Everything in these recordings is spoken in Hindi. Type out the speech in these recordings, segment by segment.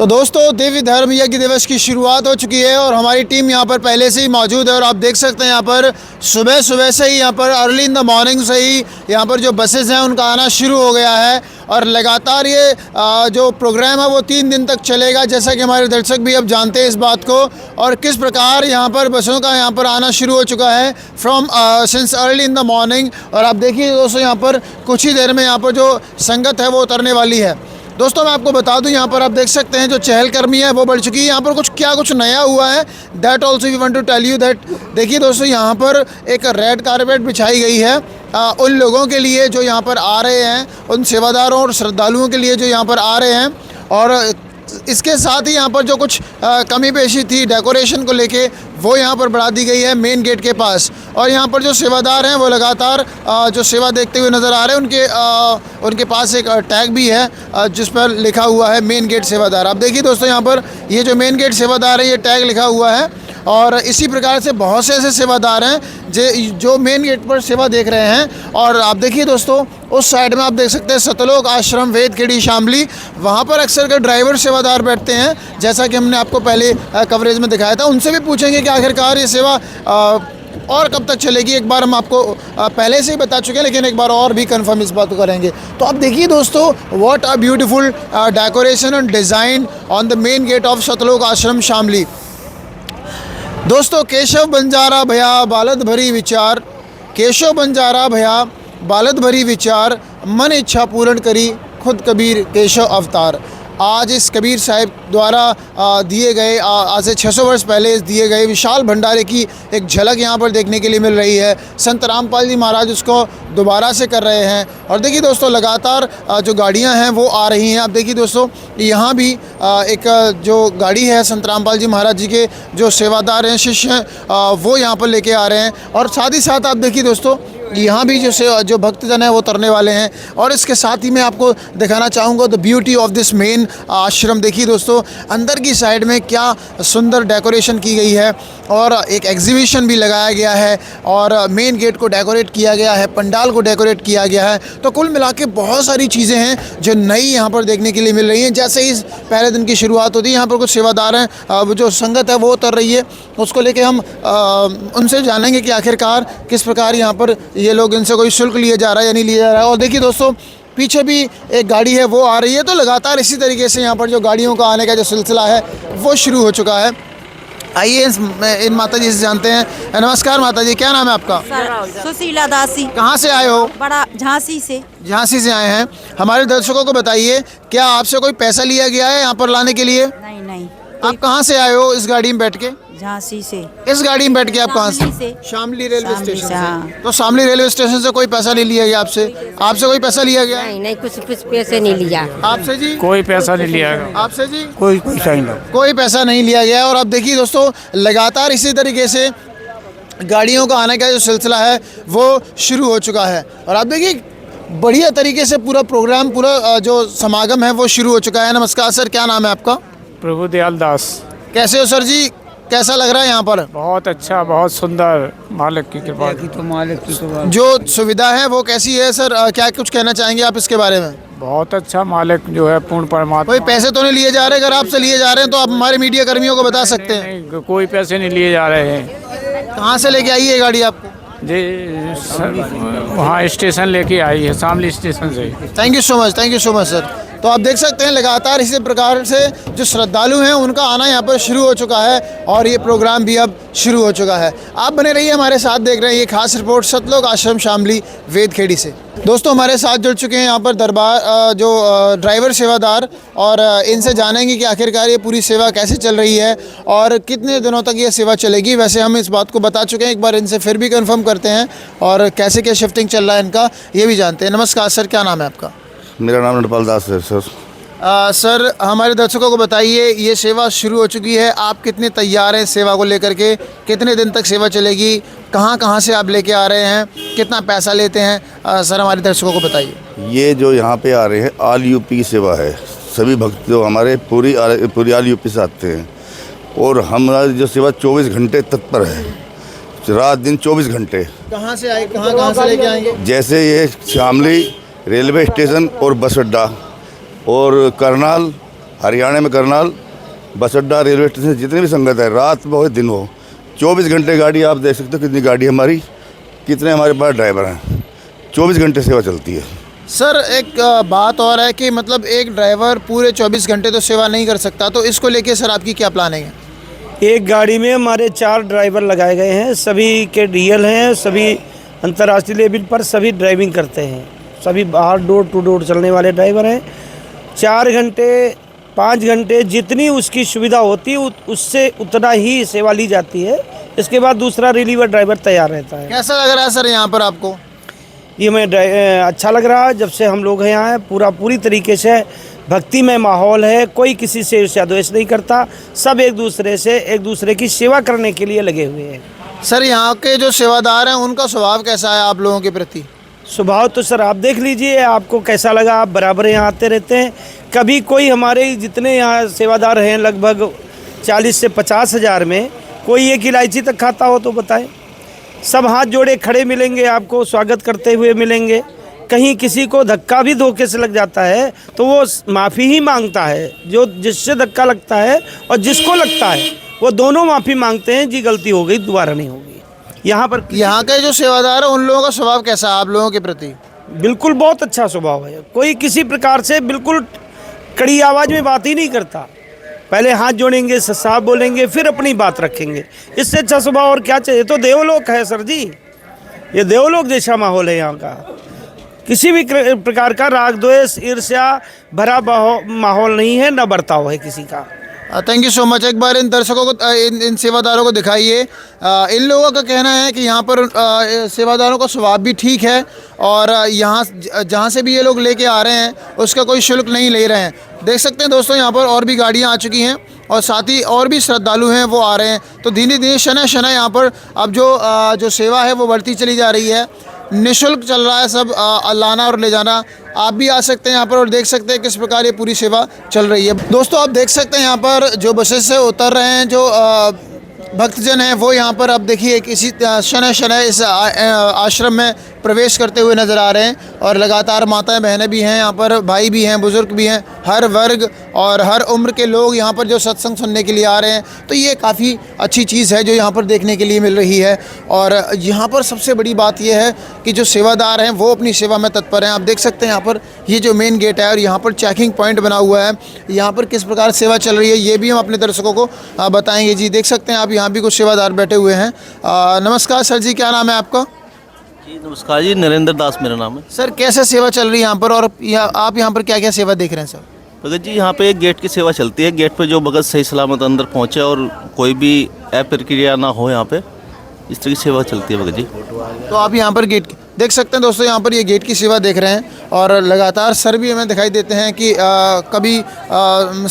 तो दोस्तों देवी धर्म यज्ञ दिवस की शुरुआत हो चुकी है और हमारी टीम यहाँ पर पहले से ही मौजूद है और आप देख सकते हैं यहाँ पर सुबह सुबह से ही यहाँ पर अर्ली इन द मॉर्निंग से ही यहाँ पर जो बसेस हैं उनका आना शुरू हो गया है और लगातार ये जो प्रोग्राम है वो 3 दिन तक चलेगा, जैसा कि हमारे दर्शक भी अब जानते हैं इस बात को और किस प्रकार यहाँ पर बसों का यहाँ पर आना शुरू हो चुका है from since early in the morning. और आप देखिए दोस्तों यहाँ पर कुछ ही देर में यहाँ पर जो संगत है वो उतरने वाली है। दोस्तों मैं आपको बता दूं यहाँ पर आप देख सकते हैं जो चहलकदमी है वो बढ़ चुकी है। यहाँ पर कुछ नया हुआ है, that also we want to tell you that. देखिए दोस्तों यहाँ पर एक रेड कारपेट बिछाई गई है उन लोगों के लिए जो यहाँ पर आ रहे हैं, उन सेवादारों और श्रद्धालुओं के लिए जो यहाँ पर आ रहे हैं। और इसके साथ ही यहाँ पर जो कुछ कमी पेशी थी डेकोरेशन को लेके वो यहाँ पर बढ़ा दी गई है मेन गेट के पास। और यहाँ पर जो सेवादार हैं वो लगातार जो सेवा देखते हुए नज़र आ रहे हैं। उनके पास एक टैग भी है जिस पर लिखा हुआ है मेन गेट सेवादार। आप देखिए दोस्तों यहाँ पर ये जो मेन गेट सेवादार है ये टैग लिखा हुआ है और इसी प्रकार से बहुत से ऐसे सेवादार हैं जो मेन गेट पर सेवा देख रहे हैं। और आप देखिए दोस्तों उस साइड में आप देख सकते हैं सतलोक आश्रम वेदखेड़ी शामली, वहाँ पर अक्सर के ड्राइवर सेवादार बैठते हैं, जैसा कि हमने आपको पहले कवरेज में दिखाया था। उनसे भी पूछेंगे कि आखिरकार ये सेवा और कब तक चलेगी। एक बार हम आपको पहले से ही बता चुके हैं लेकिन एक बार और भी कंफर्म इस बात को करेंगे। तो आप देखिए दोस्तों what a beautiful decoration and design on the main gate of Satlok Ashram Shamli. दोस्तों केशव बंजारा भया बालद भरी विचार, केशव बंजारा भया बालद भरी विचार, मन इच्छा पूर्ण करी खुद कबीर केशव अवतार। आज इस कबीर साहिब द्वारा दिए गए आज से 600 वर्ष पहले दिए गए विशाल भंडारे की एक झलक यहाँ पर देखने के लिए मिल रही है। संत रामपाल जी महाराज उसको दोबारा से कर रहे हैं। और देखिए दोस्तों लगातार जो गाड़ियाँ हैं वो आ रही हैं। आप देखिए दोस्तों यहाँ भी एक जो गाड़ी है संत रामपाल जी महाराज जी के जो सेवादार हैं शिष्य हैं वो यहाँ पर लेके आ रहे हैं। और साथ ही साथ आप देखिए दोस्तों यहाँ भी जो भक्तजन है वो उतरने वाले हैं। और इसके साथ ही मैं आपको दिखाना चाहूँगा the beauty of this main आश्रम। देखिए दोस्तों अंदर की साइड में क्या सुंदर डेकोरेशन की गई है और एक एग्जीबिशन भी लगाया गया है और मेन गेट को डेकोरेट किया गया है, पंडाल को डेकोरेट किया गया है। तो कुल मिला के बहुत सारी चीज़ें हैं जो नई यहाँ पर देखने के लिए मिल रही हैं। जैसे ही पहले दिन की शुरुआत होती है यहाँ पर कुछ सेवादार हैं, जो संगत है वो उतर रही है, उसको लेके हम उनसे जानेंगे कि आखिरकार किस प्रकार यहाँ पर ये लोग इनसे कोई शुल्क लिया जा रहा है या नहीं लिया जा रहा है। और देखिए दोस्तों पीछे भी एक गाड़ी है वो आ रही है। तो लगातार इसी तरीके से यहाँ पर जो गाड़ियों का आने का जो सिलसिला है वो शुरू हो चुका है। आइए इन माता जी से जानते हैं। नमस्कार माता जी, क्या नाम है आपका? सुशीला दासी। कहाँ से आए हो? बड़ा झांसी से। झांसी से आए हैं। हमारे दर्शकों को बताइए क्या आपसे कोई पैसा लिया गया है यहाँ पर लाने के लिए? नहीं नहीं। आप कहाँ से आए हो इस गाड़ी में बैठ के? झांसी से। इस गाड़ी में बैठ के आप कहाँ से? शामली रेलवे स्टेशन से। तो शामली रेलवे स्टेशन से कोई पैसा नहीं लिया गया आपसे? आपसे कोई पैसा लिया गया? नहीं नहीं, कुछ पैसे नहीं लिया। आपसे जी? कोई पैसा नहीं लिया। आपसे जी? कोई पैसा नहीं। कोई पैसा नहीं लिया गया। और अब देखिए दोस्तों लगातार इसी तरीके से गाड़ियों का आने का जो सिलसिला है वो शुरू हो चुका है। और आप देखिए बढ़िया तरीके से पूरा प्रोग्राम, पूरा जो समागम है वो शुरू हो चुका है। नमस्कार सर, क्या नाम है आपका? प्रभु दयाल दास। कैसे हो सर जी? कैसा लग रहा है यहाँ पर? बहुत अच्छा, बहुत सुंदर, मालिक की कृपा की। तो मालिक की कृपा। जो सुविधा है वो कैसी है सर? क्या कुछ कहना चाहेंगे आप इसके बारे में? बहुत अच्छा, मालिक जो है पूर्ण परमात्मा। कोई पैसे तो नहीं लिए जा रहे? अगर आपसे लिए जा रहे हैं तो आप हमारे मीडिया कर्मियों को बता सकते हैं। नहीं, कोई पैसे नहीं लिए जा रहे हैं। कहाँ से लेके आई है गाड़ी आपको? जी वहाँ स्टेशन लेके आई है, शामली स्टेशन से। Thank you so much, thank you so much sir. तो आप देख सकते हैं लगातार इसी प्रकार से जो श्रद्धालु हैं उनका आना यहाँ पर शुरू हो चुका है और ये प्रोग्राम भी अब शुरू हो चुका है। आप बने रहिए हमारे साथ, देख रहे हैं ये खास रिपोर्ट सतलोक आश्रम शामली वेदखेड़ी से। दोस्तों हमारे साथ जुड़ चुके हैं यहाँ पर दरबार जो ड्राइवर सेवादार, और इनसे जानेंगे कि आखिरकार ये पूरी सेवा कैसे चल रही है और कितने दिनों तक ये सेवा चलेगी। वैसे हम इस बात को बता चुके हैं, एक बार इनसे फिर भी कंफर्म करते हैं और कैसे क्या शिफ्टिंग चल रहा है इनका ये भी जानते हैं। नमस्कार सर, क्या नाम है आपका? मेरा नाम नटपाल दास है सर। सर हमारे दर्शकों को बताइए ये सेवा शुरू हो चुकी है, आप कितने तैयार हैं सेवा को लेकर के? कितने दिन तक सेवा चलेगी? कहाँ कहाँ से आप लेके आ रहे हैं? कितना पैसा लेते हैं? सर हमारे दर्शकों को बताइए। ये जो यहाँ पे आ रहे हैं ऑल यूपी की सेवा है। सभी भक्त जो हमारे पूरी ऑल यूपी से आते हैं और हमारी जो सेवा 24 घंटे तत्पर है, रात दिन 24 घंटे। कहाँ से आए, कहाँ से लेके आएंगे? जैसे ये शामली रेलवे स्टेशन और बस अड्डा और करनाल हरियाणा में करनाल, बस अड्डा, रेलवे स्टेशन, जितनी भी संगत है, रात में हो दिन हो, 24 घंटे गाड़ी, आप देख सकते हो कितनी गाड़ी हमारी, कितने हमारे पास ड्राइवर हैं, 24 घंटे सेवा चलती है। सर एक बात और है कि मतलब एक ड्राइवर पूरे 24 घंटे तो सेवा नहीं कर सकता, तो इसको लेके सर आपकी क्या प्लानिंग है? एक गाड़ी में हमारे 4 ड्राइवर लगाए गए हैं, सभी के डीएल हैं, सभी अंतर्राष्ट्रीय लेवल पर सभी ड्राइविंग करते हैं, सभी बाहर डोर टू डोर चलने वाले ड्राइवर हैं। 4 घंटे 5 घंटे जितनी उसकी सुविधा होती है उससे उतना ही सेवा ली जाती है। इसके बाद दूसरा रिलीवर ड्राइवर तैयार रहता है। कैसा लग रहा है सर यहाँ पर आपको? ये हमें अच्छा लग रहा है। जब से हम लोग यहाँ हैं पूरी तरीके से भक्तिमय माहौल है, कोई किसी से ईर्ष्या द्वेष नहीं करता, सब एक दूसरे की सेवा करने के लिए लगे हुए हैं। सर यहाँ के जो सेवादार हैं उनका स्वभाव कैसा है आप लोगों के प्रति? स्वभाव तो सर आप देख लीजिए, आपको कैसा लगा। आप बराबर यहाँ आते रहते हैं, कभी कोई हमारे जितने यहाँ सेवादार हैं लगभग 40 से 50 हज़ार में कोई एक इलायची तक खाता हो तो बताएं। सब हाथ जोड़े खड़े मिलेंगे, आपको स्वागत करते हुए मिलेंगे। कहीं किसी को धक्का भी धोखे से लग जाता है तो वो माफ़ी ही मांगता है, जो जिससे धक्का लगता है और जिसको लगता है वो दोनों माफ़ी मांगते हैं, जी गलती हो गई दोबारा नहीं होगी। यहाँ के जो सेवादार हैं उन लोगों का स्वभाव कैसा है आप लोगों के प्रति? बिल्कुल बहुत अच्छा स्वभाव है, कोई किसी प्रकार से बिल्कुल कड़ी आवाज़ में बात ही नहीं करता। पहले हाथ जोड़ेंगे, साफ बोलेंगे, फिर अपनी बात रखेंगे। इससे अच्छा स्वभाव और क्या चाहिए? तो देवलोक है सर जी, ये देवलोक जैसा माहौल है यहाँ का। किसी भी प्रकार का राग द्वेष ईर्ष्या भरा माहौल नहीं है, न बर्ताव है किसी का। Thank you so much. एक बार इन दर्शकों को इन सेवादारों को दिखाइए। इन लोगों का कहना है कि यहाँ पर सेवादारों का स्वभाव भी ठीक है और यहाँ जहाँ से भी ये लोग लेके आ रहे हैं उसका कोई शुल्क नहीं ले रहे हैं। देख सकते हैं दोस्तों यहाँ पर और भी गाड़ियाँ आ चुकी हैं और साथ ही और भी श्रद्धालु हैं वो आ रहे हैं। तो धीरे धीरे शना यहाँ पर अब जो सेवा है वो बढ़ती चली जा रही है। निःशुल्क चल रहा है सब लाना और ले जाना। आप भी आ सकते हैं यहाँ पर और देख सकते हैं किस प्रकार ये पूरी सेवा चल रही है। दोस्तों आप देख सकते हैं यहाँ पर जो बसेस से उतर रहे हैं जो भक्तजन हैं वो यहाँ पर अब देखिए किसी शना इस आश्रम में प्रवेश करते हुए नज़र आ रहे हैं और लगातार माताएं बहनें भी हैं यहाँ पर, भाई भी हैं, बुज़ुर्ग भी हैं, हर वर्ग और हर उम्र के लोग यहाँ पर जो सत्संग सुनने के लिए आ रहे हैं। तो ये काफ़ी अच्छी चीज़ है जो यहाँ पर देखने के लिए मिल रही है। और यहाँ पर सबसे बड़ी बात ये है कि जो सेवादार हैं वो अपनी सेवा में तत्पर हैं। आप देख सकते हैं यहाँ पर ये जो मेन गेट है और यहाँ पर चेकिंग पॉइंट बना हुआ है, यहाँ पर किस प्रकार सेवा चल रही है ये भी हम अपने दर्शकों को बताएँगे। जी देख सकते हैं आप यहाँ भी कुछ सेवादार बैठे हुए हैं। नमस्कार सर जी, क्या नाम है आपका? जी नमस्कार जी, नरेंद्र दास मेरा नाम है। सर कैसे सेवा चल रही है यहाँ पर और आप यहाँ पर क्या क्या सेवा देख रहे हैं सर? भगत जी यहाँ पे एक गेट की सेवा चलती है। गेट पे जो भगत सही सलामत अंदर पहुँचे और कोई भी अप्रक्रिया ना हो, यहाँ पे इस तरह की सेवा चलती है भगत जी। तो आप यहाँ पर गेट देख सकते हैं दोस्तों, यहाँ पर ये गेट की सेवा देख रहे हैं और लगातार सर भी हमें दिखाई देते हैं कि कभी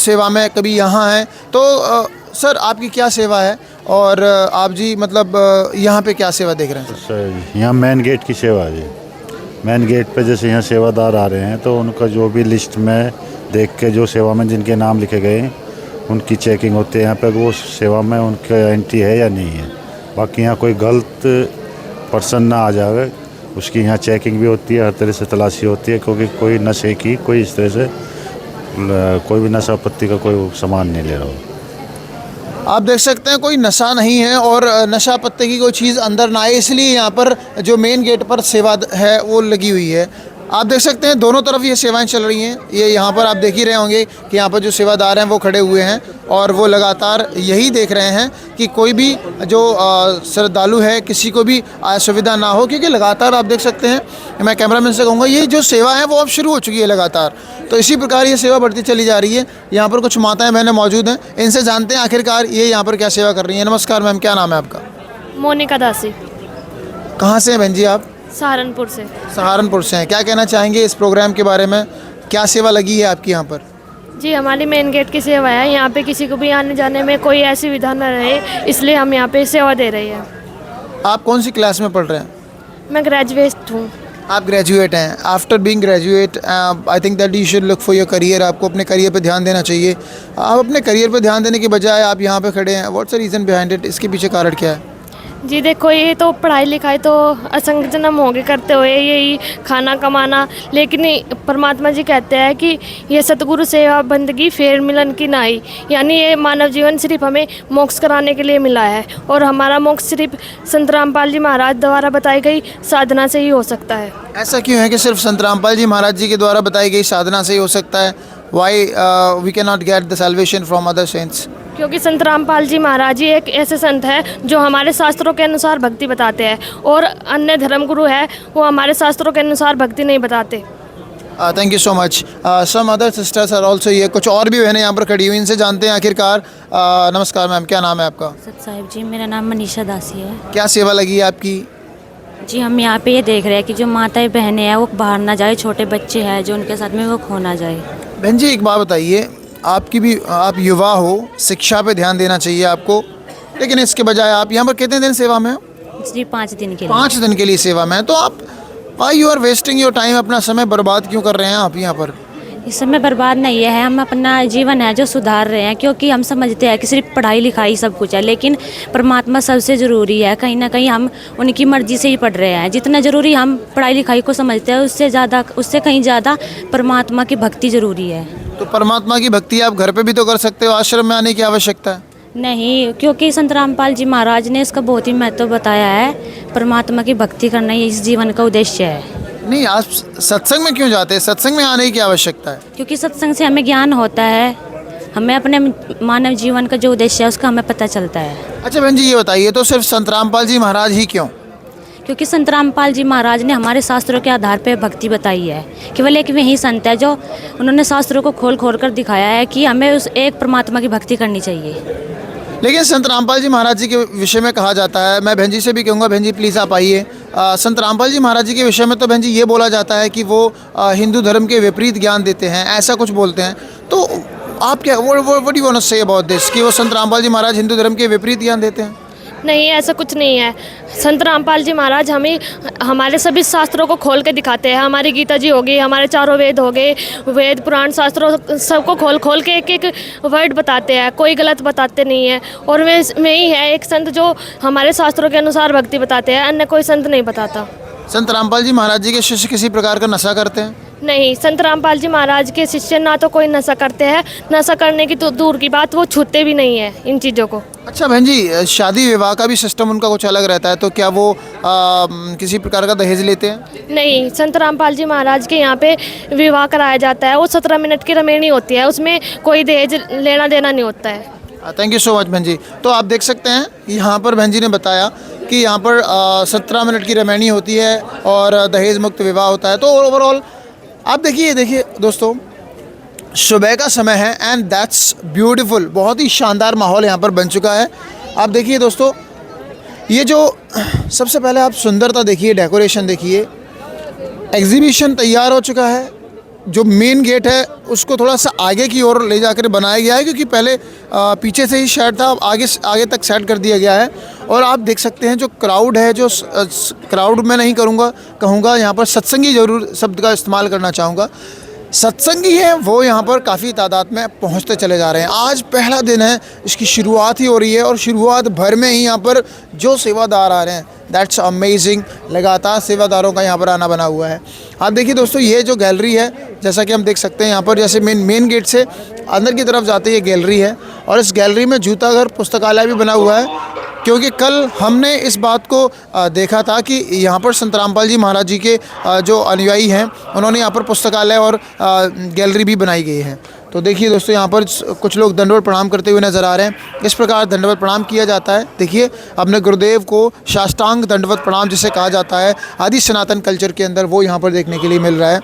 सेवा में कभी यहाँ हैं। तो सर आपकी क्या सेवा है और आप जी मतलब यहाँ पे क्या सेवा देख रहे हैं सर? यहाँ मेन गेट की सेवा है जी। मेन गेट पे जैसे यहाँ सेवादार आ रहे हैं तो उनका जो भी लिस्ट में देख के जो सेवा में जिनके नाम लिखे गए उनकी चेकिंग होती है यहाँ पे, वो सेवा में उनका एंट्री है या नहीं है। बाकी यहाँ कोई गलत पर्सन ना आ जाए उसकी यहाँ चेकिंग भी होती है, हर तरह से तलाशी होती है, क्योंकि कोई नशे की कोई इस तरह से कोई भी नशा पत्ती का कोई सामान नहीं ले रहा हो। आप देख सकते हैं कोई नशा नहीं है और नशा पत्ते की कोई चीज़ अंदर ना आए, इसलिए यहाँ पर जो मेन गेट पर सेवा है वो लगी हुई है। आप देख सकते हैं दोनों तरफ ये सेवाएं चल रही हैं। ये यहाँ पर आप देख ही रहे होंगे कि यहाँ पर जो सेवादार हैं वो खड़े हुए हैं और वो लगातार यही देख रहे हैं कि कोई भी जो श्रद्धालु है किसी को भी असुविधा ना हो, क्योंकि लगातार आप देख सकते हैं, मैं कैमरामैन से कहूँगा ये जो सेवा है वो अब शुरू हो चुकी है लगातार। तो इसी प्रकार ये सेवा बढ़ती चली जा रही है। यहाँ पर कुछ माताएं बहनें मौजूद हैं, इनसे जानते हैं आखिरकार ये यहाँ पर क्या सेवा कर रही हैं। नमस्कार मैम, क्या नाम है आपका? मोनिका दासी। कहाँ से हैं बहन जी आप? सहारनपुर से। सहारनपुर से हैं। क्या कहना चाहेंगे इस प्रोग्राम के बारे में, क्या सेवा लगी है आपकी यहाँ पर? जी हमारी मेन गेट की सेवा है, यहाँ पे किसी को भी आने जाने में कोई ऐसी विधा न रहे, इसलिए हम यहाँ पे सेवा दे रहे हैं। आप कौन सी क्लास में पढ़ रहे हैं? मैं ग्रेजुएट हूँ। आप ग्रेजुएट हैं। After being graduate I think that you should look for your career. आपको अपने करियर पे ध्यान देना चाहिए। आप अपने करियर पे ध्यान देने के बजाय आप यहाँ पे खड़े हैं। What's the reason behind it? इसके पीछे कारण क्या है? जी देखो, ये तो पढ़ाई लिखाई तो असंख्य जन्म होंगे करते हुए यही खाना कमाना, लेकिन परमात्मा जी कहते हैं कि ये सतगुरु सेवा बंदगी फेर मिलन की नाई, यानी ये मानव जीवन सिर्फ हमें मोक्ष कराने के लिए मिला है और हमारा मोक्ष सिर्फ संत रामपाल जी महाराज द्वारा बताई गई साधना से ही हो सकता है। ऐसा क्यों है कि सिर्फ संत रामपाल जी महाराज जी के द्वारा बताई गई साधना से ही हो सकता है? Why we can not get the salvation from other saints? क्योंकि संत रामपाल जी महाराज जी एक ऐसे संत हैं जो हमारे शास्त्रों के अनुसार भक्ति बताते हैं, और अन्य धर्मगुरु है वो हमारे शास्त्रों के अनुसार भक्ति नहीं बताते। Thank you so much. Some other sisters are also, ये कुछ और भी बहनें यहाँ पर खड़ी हुई, इनसे जानते हैं आखिरकार। नमस्कार मैम, क्या नाम है आपका? सत साहिब जी, मेरा नाम मनीषा दासी है। क्या सेवा लगी है आपकी? जी हम यहाँ पे ये देख रहे हैं कि जो माताएं बहनें हैं वो बाहर ना जाए, छोटे बच्चे हैं जो उनके साथ में वो खो ना जाए। बहन जी एक बात बताइए, आपकी भी, आप युवा हो, शिक्षा पे ध्यान देना चाहिए आपको, लेकिन इसके बजाय आप यहाँ पर कितने दिन सेवा में हो? जी 5 दिन के लिए। 5 दिन के लिए सेवा में, तो आप why you are wasting your time, अपना समय बर्बाद क्यों कर रहे हैं आप यहाँ पर? इस समय बर्बाद नहीं है, हम अपना जीवन है जो सुधार रहे हैं, क्योंकि हम समझते हैं कि सिर्फ पढ़ाई लिखाई सब कुछ है, लेकिन परमात्मा सबसे ज़रूरी है। कहीं ना कहीं हम उनकी मर्ज़ी से ही पढ़ रहे हैं। जितना ज़रूरी हम पढ़ाई लिखाई को समझते हैं उससे कहीं ज़्यादा परमात्मा की भक्ति ज़रूरी है। तो परमात्मा की भक्ति आप घर पे भी तो कर सकते हो, आश्रम में आने की आवश्यकता है नहीं, क्योंकि संत रामपाल जी महाराज ने इसका बहुत ही महत्व बताया है। परमात्मा की भक्ति करना ही इस जीवन का उद्देश्य है। नहीं, आप सत्संग में क्यों जाते हैं? सत्संग में आने की आवश्यकता है क्योंकि सत्संग से हमें ज्ञान होता है, हमें अपने मानव जीवन का जो उद्देश्य है उसका हमें पता चलता है। अच्छा बहन जी ये बताइए, तो सिर्फ संत रामपाल जी महाराज ही क्यों? क्योंकि संत रामपाल जी महाराज ने हमारे शास्त्रों के आधार पर भक्ति बताई है। केवल एक वही संत है जो उन्होंने शास्त्रों को खोल खोल कर दिखाया है कि हमें उस एक परमात्मा की भक्ति करनी चाहिए। लेकिन संत रामपाल जी महाराज जी के विषय में कहा जाता है, मैं बहन जी से भी कहूँगा, बहन जी प्लीज़ आप आइए। संत रामपाल जी महाराज जी के विषय में तो बहन जी ये बोला जाता है कि वो हिंदू धर्म के विपरीत ज्ञान देते हैं, ऐसा कुछ बोलते हैं। तो आप क्या what you want to say about this, कि वो संत रामपाल जी महाराज हिंदू धर्म के विपरीत ज्ञान देते हैं? नहीं, ऐसा कुछ नहीं है। संत रामपाल जी महाराज हमें हमारे सभी शास्त्रों को खोल के दिखाते हैं। हमारी गीता जी हो गई, हमारे चारों वेद हो गए, वेद पुराण शास्त्रों सबको खोल खोल के एक एक वर्ड बताते हैं, कोई गलत बताते नहीं है। और वे ही है एक संत जो हमारे शास्त्रों के अनुसार भक्ति बताते हैं, अन्य कोई संत नहीं बताता। संत रामपाल जी महाराज जी के शिष्य किसी प्रकार का नशा करते हैं? नहीं, संत रामपाल जी महाराज के शिष्य ना तो कोई नशा करते हैं, नशा करने की तो दूर की बात, वो छूते भी नहीं है इन चीज़ों को। अच्छा बहन जी, शादी विवाह का भी सिस्टम उनका कुछ अलग रहता है, तो क्या वो किसी प्रकार का दहेज लेते हैं? नहीं, संत रामपाल जी महाराज के यहाँ पे विवाह कराया जाता है, वो 17 मिनट की रमेणी होती है, उसमें कोई दहेज लेना देना नहीं होता है। थैंक यू सो मच बहन जी। तो आप देख सकते हैं यहाँ पर बहन जी ने बताया कि यहाँ पर 17 मिनट की रमैनी होती है और दहेज मुक्त विवाह होता है। तो ओवरऑल आप देखिए दोस्तों, सुबह का समय है एंड दैट्स ब्यूटीफुल, बहुत ही शानदार माहौल यहाँ पर बन चुका है। आप देखिए दोस्तों, ये जो सबसे पहले आप सुंदरता देखिए, डेकोरेशन देखिए, एग्जीबिशन तैयार हो चुका है। जो मेन गेट है उसको थोड़ा सा आगे की ओर ले जाकर बनाया गया है, क्योंकि पहले पीछे से ही सेट था, अब आगे तक सेट कर दिया गया है। और आप देख सकते हैं जो क्राउड है, जो क्राउड में नहीं कहूँगा यहाँ पर सत्संगी जरूर शब्द का इस्तेमाल करना चाहूँगा। सत्संगी हैं वो यहाँ पर काफ़ी तादाद में पहुँचते चले जा रहे हैं। आज पहला दिन है, इसकी शुरुआत ही हो रही है और शुरुआत भर में ही यहाँ पर जो सेवादार आ रहे हैं, दैट्स अमेजिंग। लगातार सेवादारों का यहाँ पर आना बना हुआ है। आप देखिए दोस्तों, ये जो गैलरी है, जैसा कि हम देख सकते हैं यहाँ पर, जैसे मेन गेट से अंदर की तरफ जाते ही ये गैलरी है, और इस गैलरी में जूता घर पुस्तकालय भी बना हुआ है। क्योंकि कल हमने इस बात को देखा था कि यहाँ पर संत रामपाल जी महाराज जी के जो अनुयायी हैं, उन्होंने यहाँ पर पुस्तकालय और गैलरी भी बनाई गई है। तो देखिए दोस्तों, यहाँ पर कुछ लोग दंडवत प्रणाम करते हुए नज़र आ रहे हैं। इस प्रकार दंडवत प्रणाम किया जाता है। देखिए, अपने गुरुदेव को साष्टांग दंडवत प्रणाम जिसे कहा जाता है आदि सनातन कल्चर के अंदर, वो यहाँ पर देखने के लिए मिल रहा है।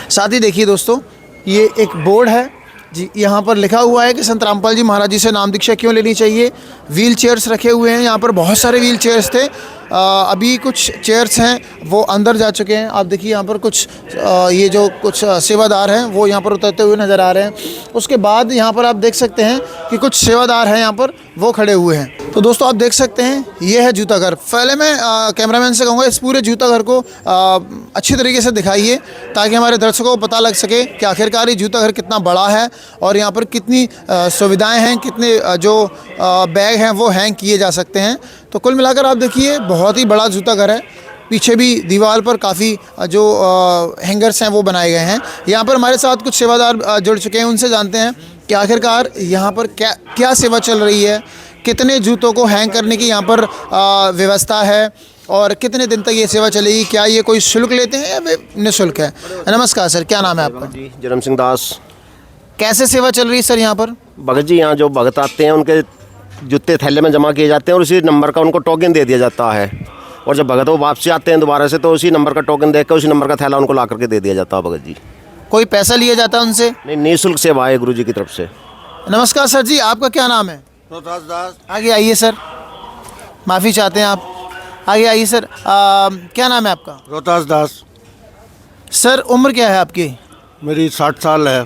साथ ही देखिए दोस्तों, ये एक बोर्ड है जी, यहाँ पर लिखा हुआ है कि संत रामपाल जी महाराज जी से नाम दीक्षा क्यों लेनी चाहिए। व्हील चेयर्स रखे हुए हैं, यहाँ पर बहुत सारे व्हील चेयर्स थे। अभी कुछ चेयर्स हैं वो अंदर जा चुके हैं। आप देखिए यहाँ पर कुछ ये जो कुछ सेवादार हैं वो यहाँ पर उतरते हुए नज़र आ रहे हैं। उसके बाद यहाँ पर आप देख सकते हैं कि कुछ सेवादार हैं यहाँ पर, वो खड़े हुए हैं। तो दोस्तों आप देख सकते हैं, ये है जूता घर। पहले मैं कैमरामैन से कहूँगा इस पूरे जूता घर को अच्छी तरीके से दिखाइए, ताकि हमारे दर्शकों को पता लग सके कि आखिरकार ये जूता घर कितना बड़ा है और यहाँ पर कितनी सुविधाएँ हैं, कितने जो बैग हैं वो हैंग किए जा सकते हैं। तो कुल मिलाकर आप देखिए बहुत ही बड़ा जूता घर है। पीछे भी दीवार पर काफ़ी जो हैंगर्स हैं वो बनाए गए हैं। यहाँ पर हमारे साथ कुछ सेवादार जुड़ चुके हैं, उनसे जानते हैं कि आखिरकार यहाँ पर क्या सेवा चल रही है, कितने जूतों को हैंग करने की यहाँ पर व्यवस्था है और कितने दिन तक ये सेवा चलेगी, क्या ये कोई शुल्क लेते हैं या निःशुल्क है। नमस्कार सर, क्या नाम है आपका? जी जरम सिंह दास। कैसे सेवा चल रही है सर यहाँ पर? भगत जी यहाँ जो भगत आते हैं उनके जूते थैले में जमा किए जाते हैं और उसी नंबर का उनको टोकन दे दिया जाता है, और जब भगत वो वापसी आते हैं दोबारा से तो उसी नंबर का टोकन देकर उसी नंबर का थैला उनको ला करके दे दिया जाता है भगत जी। कोई पैसा लिया जाता है उनसे? नहीं, निःशुल्क सेवा है गुरु जी की तरफ से। नमस्कार सर जी, आपका क्या नाम है? रोहतास दास। आगे आइए सर, माफ़ी चाहते हैं आप, आगे आइए सर। क्या नाम है आपका? रोहतास दास। सर उम्र क्या है आपकी? मेरी 60 साल है।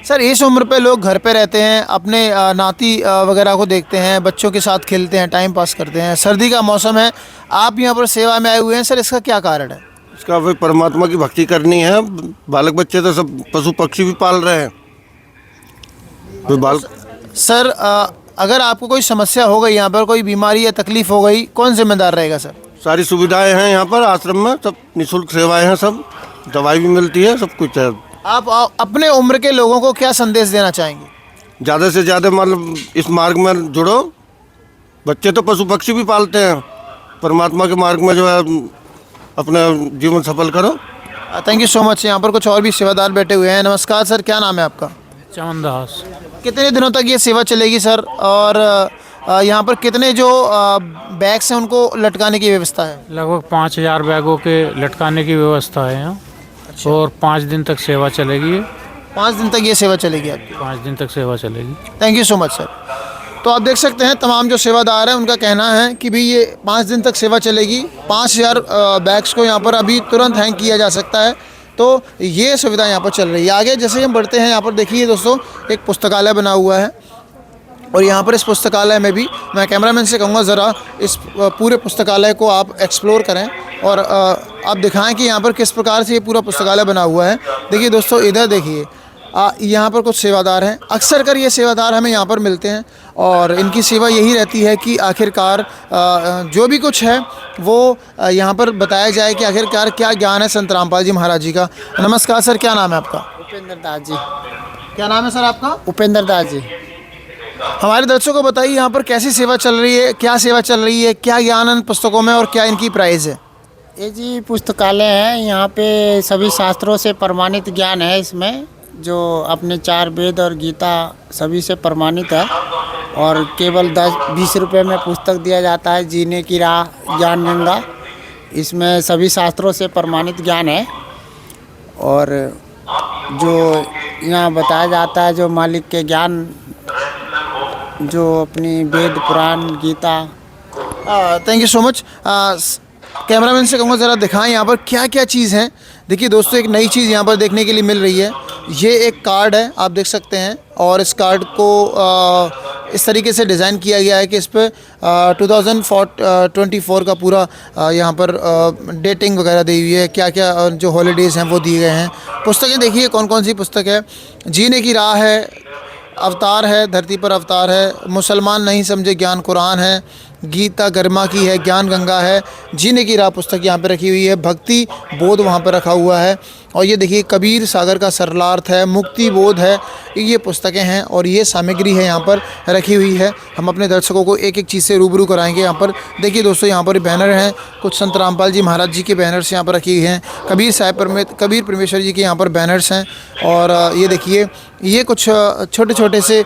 सर इस उम्र पे लोग घर पे रहते हैं, अपने नाती वगैरह को देखते हैं, बच्चों के साथ खेलते हैं, टाइम पास करते हैं, सर्दी का मौसम है, आप यहाँ पर सेवा में आए हुए हैं। सर इसका क्या कारण है? इसका भाई परमात्मा की भक्ति करनी है। बालक बच्चे तो सब पशु पक्षी भी पाल रहे हैं। सर अगर आपको कोई समस्या हो गई, यहाँ पर कोई बीमारी या तकलीफ हो गई, कौन जिम्मेदार रहेगा सर? सारी सुविधाएं हैं यहाँ पर आश्रम में, सब निःशुल्क सेवाएं हैं, सब दवाई भी मिलती है, सब कुछ है। आप अपने उम्र के लोगों को क्या संदेश देना चाहेंगे? ज़्यादा से ज़्यादा मतलब इस मार्ग में जुड़ो। बच्चे तो पशु पक्षी भी पालते हैं, परमात्मा के मार्ग में जो है अपना जीवन सफल करो। Thank you so much. यहाँ पर कुछ और भी सेवादार बैठे हुए हैं। नमस्कार सर, क्या नाम है आपका? चमन दास। कितने दिनों तक ये सेवा चलेगी सर, और यहाँ पर कितने जो बैग्स हैं उनको लटकाने की व्यवस्था है? लगभग 5000 बैगों के लटकाने की व्यवस्था है यहाँ। अच्छा। और 5 दिन तक सेवा चलेगी। 5 दिन तक ये सेवा चलेगी आपकी? 5 दिन तक सेवा चलेगी। Thank you so much sir. तो आप देख सकते हैं तमाम जो सेवादार हैं उनका कहना है कि भाई ये 5 दिन तक सेवा चलेगी। 5000 बैग्स को यहाँ पर अभी तुरंत हैंग किया जा सकता है, तो ये सुविधा यहाँ पर चल रही है। आगे जैसे हम बढ़ते हैं, यहाँ पर देखिए दोस्तों एक पुस्तकालय बना हुआ है, और यहाँ पर इस पुस्तकालय में भी मैं कैमरामैन से कहूँगा ज़रा इस पूरे पुस्तकालय को आप एक्सप्लोर करें और आप दिखाएं कि यहाँ पर किस प्रकार से ये पूरा पुस्तकालय बना हुआ है। देखिए दोस्तों, इधर देखिए, यहाँ पर कुछ सेवादार हैं। अक्सर कर ये सेवादार हमें यहाँ पर मिलते हैं और इनकी सेवा यही रहती है कि आखिरकार जो भी कुछ है वो यहाँ पर बताया जाए कि आखिरकार क्या ज्ञान है संत रामपाल जी महाराज जी का। नमस्कार सर, क्या नाम है आपका? उपेंद्र दास जी। क्या नाम है सर आपका? उपेंद्र दास जी। हमारे दर्शकों को बताइए यहाँ पर कैसी सेवा चल रही है, क्या सेवा चल रही है, क्या ज्ञान है पुस्तकों में और क्या इनकी प्राइस है? ये जी पुस्तकालय है, यहाँ पे सभी शास्त्रों से प्रमाणित ज्ञान है। इसमें जो अपने 4 वेद और गीता सभी से प्रमाणित है, और केवल 10-20 रुपये में पुस्तक दिया जाता है, जीने की राह ज्ञान गंगा। इसमें सभी शास्त्रों से प्रमाणित ज्ञान है, और जो यहाँ बताया जाता है जो मालिक के ज्ञान, जो अपनी वेद पुराण Gita. Thank you so much. Cameraman से कहूँगा ज़रा दिखाएं यहाँ पर क्या क्या चीज़ है। देखिए दोस्तों, एक नई चीज़ यहाँ पर देखने के लिए मिल रही है। ये एक कार्ड है, आप देख सकते हैं, और इस कार्ड को इस तरीके से डिज़ाइन किया गया है कि इस पर 2024 का पूरा यहाँ पर डेटिंग वगैरह दी हुई है, क्या क्या जो हॉलीडेज़ हैं वो दिए गए हैं। पुस्तकें देखिए कौन कौन सी पुस्तक है। जीने की राह है, अवतार है, धरती पर अवतार है, मुसलमान नहीं समझे ज्ञान कुरान है, गीता गर्मा की है, ज्ञान गंगा है, जीने की राह पुस्तक यहाँ पे रखी हुई है, भक्ति बोध वहाँ पर रखा हुआ है, और ये देखिए कबीर सागर का सरलार्थ है, मुक्ति बोध है। ये पुस्तकें हैं और ये सामग्री है यहाँ पर रखी हुई है। हम अपने दर्शकों को एक एक चीज़ से रूबरू कराएंगे। यहाँ पर देखिए दोस्तों, यहाँ पर बैनर हैं, कुछ संत रामपाल जी महाराज जी के बैनर्स यहाँ पर रखी हुई हैं, कबीर परमेश्वर जी के यहाँ पर बैनर्स हैं, और ये देखिए ये कुछ छोटे छोटे से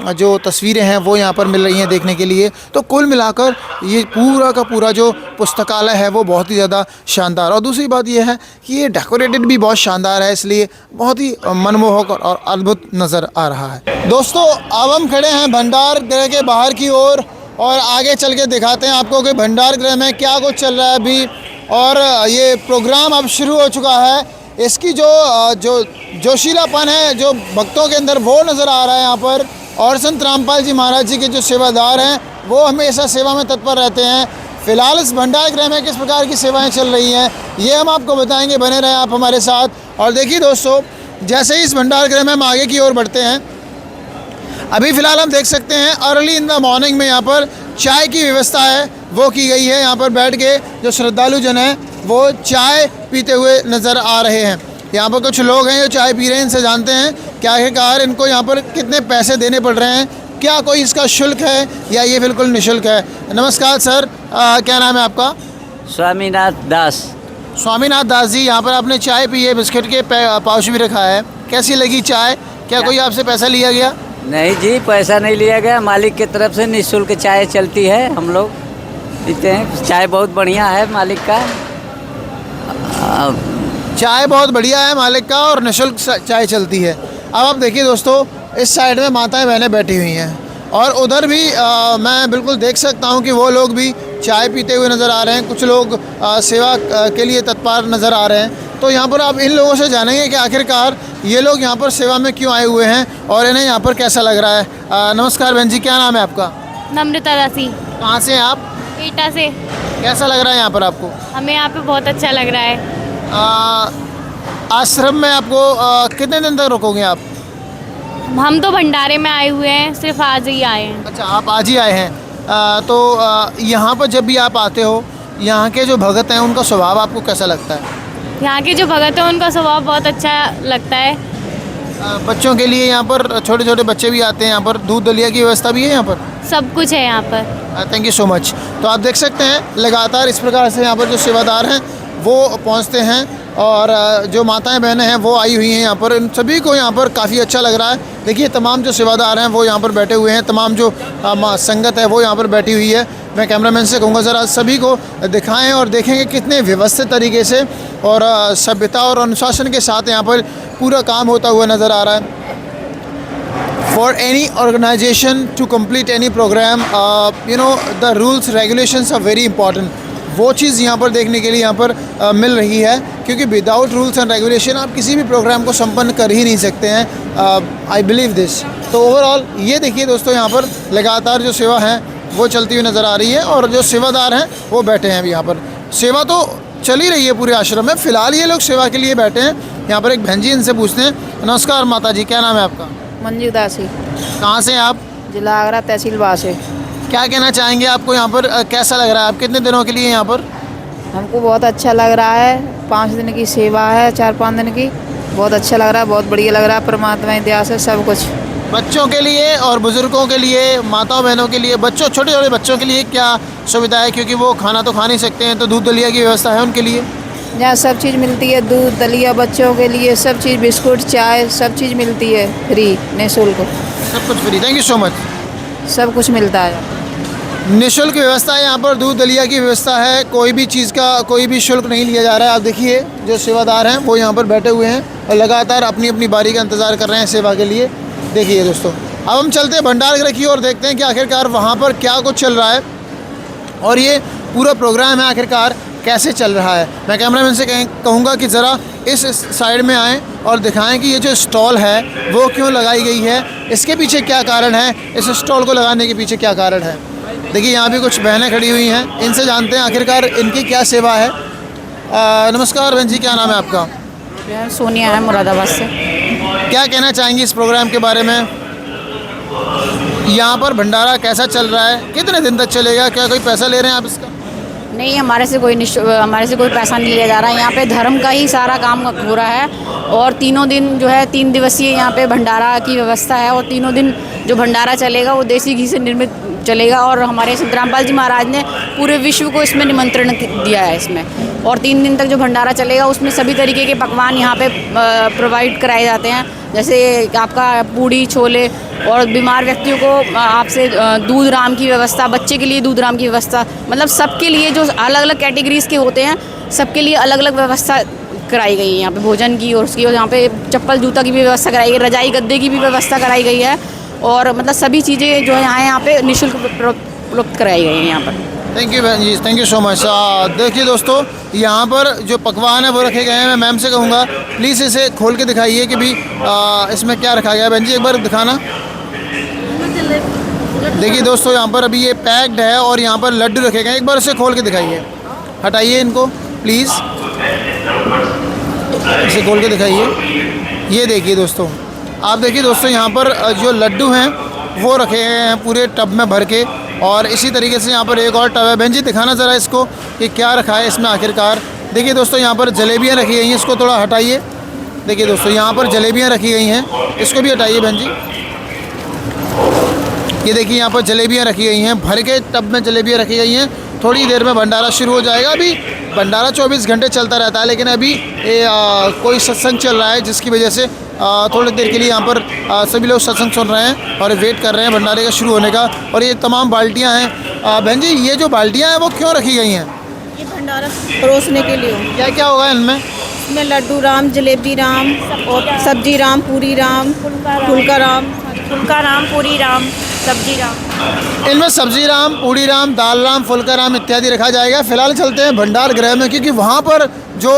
जो तस्वीरें हैं वो यहाँ पर मिल रही हैं देखने के लिए। तो कुल मिलाकर ये पूरा का पूरा जो पुस्तकालय है वो बहुत ही ज़्यादा शानदार, और दूसरी बात ये है कि ये डेकोरेटेड भी बहुत शानदार है, इसलिए बहुत ही मनमोहक और अद्भुत नज़र आ रहा है। दोस्तों, अब हम खड़े हैं भंडार गृह के बाहर की ओर, और आगे चल के दिखाते हैं आपको कि भंडार गृह में क्या कुछ चल रहा है अभी, और ये प्रोग्राम अब शुरू हो चुका है। इसकी जो जोशीलापन है जो भक्तों के अंदर वो नज़र आ रहा है यहाँ पर, और संत रामपाल जी महाराज जी के जो सेवादार हैं वो हमेशा सेवा में तत्पर रहते हैं। फ़िलहाल इस भंडार गृह में किस प्रकार की सेवाएं चल रही हैं ये हम आपको बताएंगे, बने रहें आप हमारे साथ। और देखिए दोस्तों, जैसे ही इस भंडार गृह में हम आगे की ओर बढ़ते हैं, अभी फ़िलहाल हम देख सकते हैं अर्ली इन द मॉर्निंग में यहाँ पर चाय की व्यवस्था है। वो की गई है। यहाँ पर बैठ के जो श्रद्धालु जन हैं वो चाय पीते हुए नज़र आ रहे हैं। यहाँ पर कुछ लोग हैं जो चाय पी रहे हैं, इनसे जानते हैं कि आखिरकार इनको यहाँ पर कितने पैसे देने पड़ रहे हैं, क्या कोई इसका शुल्क है या ये बिल्कुल निःशुल्क है। नमस्कार सर, क्या नाम है आपका? स्वामीनाथ दास। स्वामीनाथ दास जी, यहाँ पर आपने चाय पी है, बिस्किट के पाउच भी रखा है, कैसी लगी चाय? क्या कोई आपसे पैसा लिया गया? नहीं जी, पैसा नहीं लिया गया, मालिक की तरफ से निःशुल्क चाय चलती है, हम लोग पीते हैं। चाय बहुत बढ़िया है मालिक का। चाय बहुत बढ़िया है मालिक का और निःशुल्क चाय चलती है। अब आप देखिए दोस्तों, इस साइड में माताएं बहनें बैठी हुई हैं और उधर भी मैं बिल्कुल देख सकता हूं कि वो लोग भी चाय पीते हुए नज़र आ रहे हैं। कुछ लोग सेवा के लिए तत्पर नज़र आ रहे हैं। तो यहाँ पर आप इन लोगों से जानेंगे कि आखिरकार ये लोग यहाँ पर सेवा में क्यों आए हुए हैं और इन्हें यहाँ पर कैसा लग रहा है। नमस्कार बहन जी, क्या नाम है आपका? नम्रता दासी। कहाँ से हैं आप? ईटा से। कैसा लग रहा है यहाँ पर आपको? हमें यहाँ पे बहुत अच्छा लग रहा है। आश्रम में आपको कितने दिन तक रुकोगे आप? हम तो भंडारे में आए हुए हैं, सिर्फ आज ही आए हैं। अच्छा, आप आज ही आए हैं। तो यहाँ पर जब भी आप आते हो, यहाँ के जो भगत हैं उनका स्वभाव आपको कैसा लगता है? यहाँ के जो भगत हैं उनका स्वभाव बहुत अच्छा लगता है। बच्चों के लिए यहाँ पर छोटे छोटे बच्चे भी आते हैं, यहाँ पर दूध दलिया की व्यवस्था भी है यहाँ पर? सब कुछ है यहाँ पर। Thank you so much. तो आप देख सकते हैं लगातार इस प्रकार से यहाँ पर जो सेवादार हैं वो पहुँचते हैं और जो माताएं बहनें हैं वो आई हुई हैं यहाँ पर। इन सभी को यहाँ पर काफ़ी अच्छा लग रहा है। देखिए, तमाम जो सेवादार हैं वो यहाँ पर बैठे हुए हैं, तमाम जो संगत है वो यहाँ पर बैठी हुई है। मैं कैमरामैन से कहूँगा ज़रा सभी को दिखाएं और देखेंगे कितने व्यवस्थित तरीके से और सभ्यता और अनुशासन के साथ यहाँ पर पूरा काम होता हुआ नज़र आ रहा है। For any organization to complete any program, the rules regulations are very important. वो चीज़ यहाँ पर देखने के लिए यहाँ पर मिल रही है, क्योंकि विदाउट रूल्स एंड रेगुलेशन आप किसी भी प्रोग्राम को संपन्न कर ही नहीं सकते हैं। I believe this. तो ओवरऑल ये देखिए दोस्तों, यहाँ पर लगातार जो सेवा है वो चलती हुई नज़र आ रही है और जो सेवादार हैं वो बैठे हैं अभी यहाँ पर। सेवा तो चल ही रही है पूरे आश्रम में, फ़िलहाल ये लोग सेवा के लिए बैठे हैं। यहाँ पर एक बहन जी, इनसे पूछते हैं। नमस्कार माता जी, क्या नाम है आपका? मंजू दासी। कहाँ से हैं आप? जिला आगरा, तहसील बास से। क्या कहना चाहेंगे, आपको यहाँ पर कैसा लग रहा है? आप कितने दिनों के लिए यहाँ पर? हमको बहुत अच्छा लग रहा है। 5 दिन की सेवा है, 4-5 दिन की। बहुत अच्छा लग रहा है, बहुत बढ़िया लग रहा है। परमात्मा इतिहास है सब कुछ। बच्चों के लिए और बुज़ुर्गों के लिए, माताओं बहनों के लिए, बच्चों, छोटे छोटे बच्चों के लिए क्या सुविधा है? क्योंकि वो खाना तो खा नहीं सकते हैं, तो दूध दलिया की व्यवस्था है उनके लिए? यहाँ सब चीज़ मिलती है, दूध दलिया बच्चों के लिए, सब चीज़, बिस्कुट, चाय, सब चीज़ मिलती है फ्री, निःशुल्क। सब कुछ free. Thank you so much. सब कुछ मिलता है। निःशुल्क व्यवस्था है यहाँ पर, दूध दलिया की व्यवस्था है, कोई भी चीज़ का कोई भी शुल्क नहीं लिया जा रहा है। आप देखिए, जो सेवादार हैं वो यहाँ पर बैठे हुए हैं और लगातार अपनी अपनी बारी का इंतज़ार कर रहे हैं सेवा के लिए। देखिए दोस्तों, अब हम चलते हैं भंडार गृह की ओर, देखते हैं कि आखिरकार वहाँ पर क्या कुछ चल रहा है और ये पूरा प्रोग्राम है आखिरकार कैसे चल रहा है। मैं कैमरामैन से कहूँगा कि ज़रा इस साइड में आएँ और दिखाएं कि ये जो स्टॉल है वो क्यों लगाई गई है, इसके पीछे क्या कारण है, इस स्टॉल को लगाने के पीछे क्या कारण है। देखिए, यहाँ भी कुछ बहनें खड़ी हुई हैं, इनसे जानते हैं आखिरकार इनकी क्या सेवा है। नमस्कार बहन जी, क्या नाम है आपका? सोनिया है, मुरादाबाद से। क्या कहना चाहेंगी इस प्रोग्राम के बारे में? यहाँ पर भंडारा कैसा चल रहा है, कितने दिन तक चलेगा, क्या कोई पैसा ले रहे हैं आप इसका? नहीं, हमारे से कोई पैसा नहीं लिया जा रहा है। यहाँ पे धर्म का ही सारा काम हो रहा है और तीनों दिन जो है 3 दिवसीय यहाँ पे भंडारा की व्यवस्था है और तीनों दिन जो भंडारा चलेगा वो देसी घी से निर्मित चलेगा और हमारे संत रामपाल जी महाराज ने पूरे विश्व को इसमें निमंत्रण दिया है इसमें। और 3 दिन तक जो भंडारा चलेगा उसमें सभी तरीके के पकवान यहाँ पे प्रोवाइड कराए जाते हैं, जैसे आपका पूड़ी, छोले और बीमार व्यक्तियों को आपसे दूध राम की व्यवस्था, बच्चे के लिए दूध राम की व्यवस्था, मतलब सबके लिए जो अलग अलग कैटेगरीज़ के होते हैं सबके लिए अलग अलग व्यवस्था कराई गई है यहाँ पे भोजन की, और उसकी और यहाँ पे चप्पल जूता की भी व्यवस्था कराई गई, रजाई गद्दे की भी व्यवस्था कराई गई है और मतलब सभी चीज़ें जो है यहाँ पे निःशुल्क उपलब्ध कराई गई हैं यहाँ पर। थैंक यू बहन जी, थैंक यू सो मच। देखिए दोस्तों, यहाँ पर जो पकवान है वो रखे गए हैं। मैं मैम से कहूँगा प्लीज़ इसे खोल के दिखाइए कि भी इसमें क्या रखा गया है। बहन जी एक बार दिखाना। देखिए दोस्तों, यहाँ पर अभी ये पैक्ड है और यहाँ पर लड्डू रखे गए हैं। एक बार इसे खोल के दिखाइए, हटाइए इनको प्लीज़, इसे खोल के दिखाइए। ये देखिए दोस्तों, आप देखिए दोस्तों, यहाँ पर जो लड्डू हैं वो रखे गए हैं पूरे टब में भर के और इसी तरीके से यहाँ पर एक और टब है। बहन जी दिखाना ज़रा इसको कि क्या रखा है इसमें आखिरकार। देखिए दोस्तों यहाँ पर जलेबियाँ रखी गई हैं, इसको थोड़ा हटाइए। देखिए दोस्तों यहाँ पर जलेबियाँ रखी गई हैं, इसको भी हटाइए बहन जी। ये देखिए यहाँ पर जलेबियाँ रखी गई हैं, भर के टब में जलेबियाँ रखी गई हैं। थोड़ी देर में भंडारा शुरू हो जाएगा। अभी भंडारा 24 घंटे चलता रहता है, लेकिन अभी कोई सत्संग चल रहा है जिसकी वजह से थोड़ी देर के लिए यहाँ पर सभी लोग सत्संग सुन रहे हैं और वेट कर रहे हैं भंडारे का शुरू होने का। और ये तमाम बाल्टियाँ हैं। बहन जी ये जो बाल्टियाँ हैं वो क्यों रखी गई हैं? ये भंडारा परोसने के लिए। क्या क्या होगा इनमें? इसमें लड्डू राम, जलेबी राम और सब्जी राम, पूरी राम, फुल्का राम, पूरी राम, सब्जी राम। इनमें सब्जी राम, पूड़ी राम, दाल राम, फुल्का राम इत्यादि रखा जाएगा। फिलहाल चलते हैं भंडार गृह में, क्योंकि वहाँ पर जो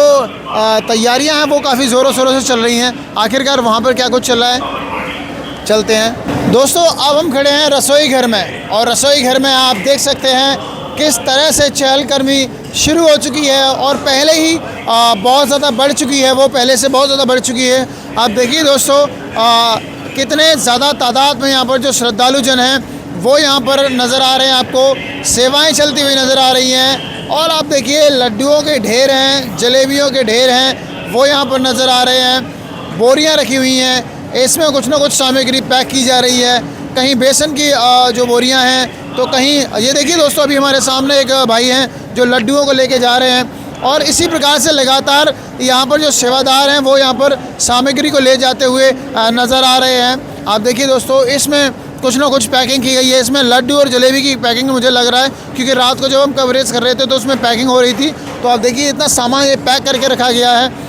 तैयारियां हैं वो काफ़ी ज़ोरों शोरों से चल रही हैं। आखिरकार वहाँ पर क्या कुछ चल रहा है, चलते हैं। दोस्तों अब हम खड़े हैं रसोई घर में, और रसोई घर में आप देख सकते हैं किस तरह से चहलकदमी शुरू हो चुकी है और पहले ही बहुत ज़्यादा बढ़ चुकी है। वो पहले से बहुत ज़्यादा बढ़ चुकी है। आप देखिए दोस्तों कितने ज़्यादा तादाद में यहाँ पर जो श्रद्धालु जन हैं वो यहाँ पर नज़र आ रहे हैं। आपको सेवाएं चलती हुई नज़र आ रही हैं। और आप देखिए लड्डुओं के ढेर हैं, जलेबियों के ढेर हैं, वो यहाँ पर नज़र आ रहे हैं। बोरियाँ रखी हुई हैं, इसमें कुछ ना कुछ सामग्री पैक की जा रही है। कहीं बेसन की जो बोरियाँ हैं, तो कहीं ये देखिए दोस्तों अभी हमारे सामने एक भाई हैं जो लड्डुओं को लेके जा रहे हैं। और इसी प्रकार से लगातार यहाँ पर जो सेवादार हैं वो यहाँ पर सामग्री को ले जाते हुए नज़र आ रहे हैं। आप देखिए दोस्तों इसमें कुछ ना कुछ पैकिंग की गई है। इसमें लड्डू और जलेबी की पैकिंग मुझे लग रहा है, क्योंकि रात को जब हम कवरेज कर रहे थे तो उसमें पैकिंग हो रही थी। तो आप देखिए इतना सामान ये पैक करके रखा गया है।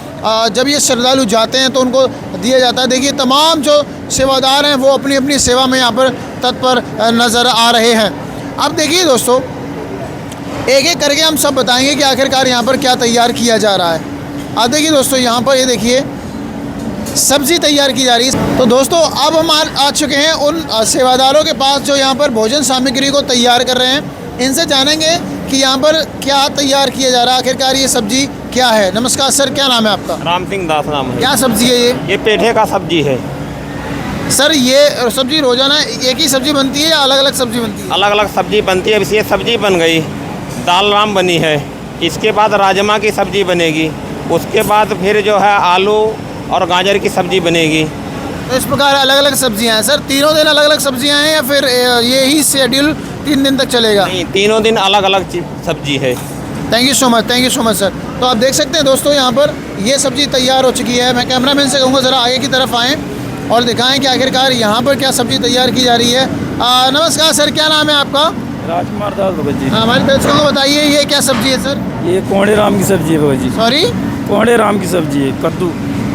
जब ये श्रद्धालु जाते हैं तो उनको दिया जाता है। देखिए तमाम जो सेवादार हैं वो अपनी अपनी सेवा में यहाँ पर तत्पर नज़र आ रहे हैं। अब देखिए दोस्तों एक एक करके हम सब बताएंगे कि आखिरकार यहाँ पर क्या तैयार किया जा रहा है। आप देखिए दोस्तों यहाँ पर ये देखिए सब्ज़ी तैयार की जा रही है। तो दोस्तों अब हम आ चुके हैं उन सेवादारों के पास जो यहाँ पर भोजन सामग्री को तैयार कर रहे हैं। इनसे जानेंगे कि यहाँ पर क्या तैयार किया जा रहा है, आखिरकार ये सब्ज़ी क्या है। नमस्कार सर, क्या नाम है आपका? राम सिंह दास नाम है। क्या सब्ज़ी है ये? पेठे का सब्जी है सर। ये सब्ज़ी रोज़ाना एक ही सब्ज़ी बनती है या अलग अलग सब्ज़ी बनती है? अलग अलग सब्जी बनती है। अब ये सब्जी बन गई, दाल राम बनी है, इसके बाद राजमा की सब्ज़ी बनेगी, उसके बाद फिर जो है आलू और गाजर की सब्ज़ी बनेगी। तो इस प्रकार अलग अलग सब्जियां हैं सर। तीनों दिन अलग अलग सब्जियां हैं या फिर यही शेड्यूल 3 दिन तक चलेगा? नहीं, तीनों दिन अलग अलग सब्जी है। Thank you so much, thank you so much sir. तो आप देख सकते हैं दोस्तों यहाँ पर ये सब्ज़ी तैयार हो चुकी है। मैं कैमरामैन से कहूँगा ज़रा आगे की तरफ आएँ और दिखाएँ कि आखिरकार यहाँ पर क्या सब्ज़ी तैयार की जा रही है। नमस्कार सर, क्या नाम है आपका? राजकुमार दास बाबा जी। हमारे दर्शकों को बताइए ये क्या सब्ज़ी है सर? ये कोंडे राम की सब्जी है बाबा जी। सॉरी, कोंडे राम की सब्जी है,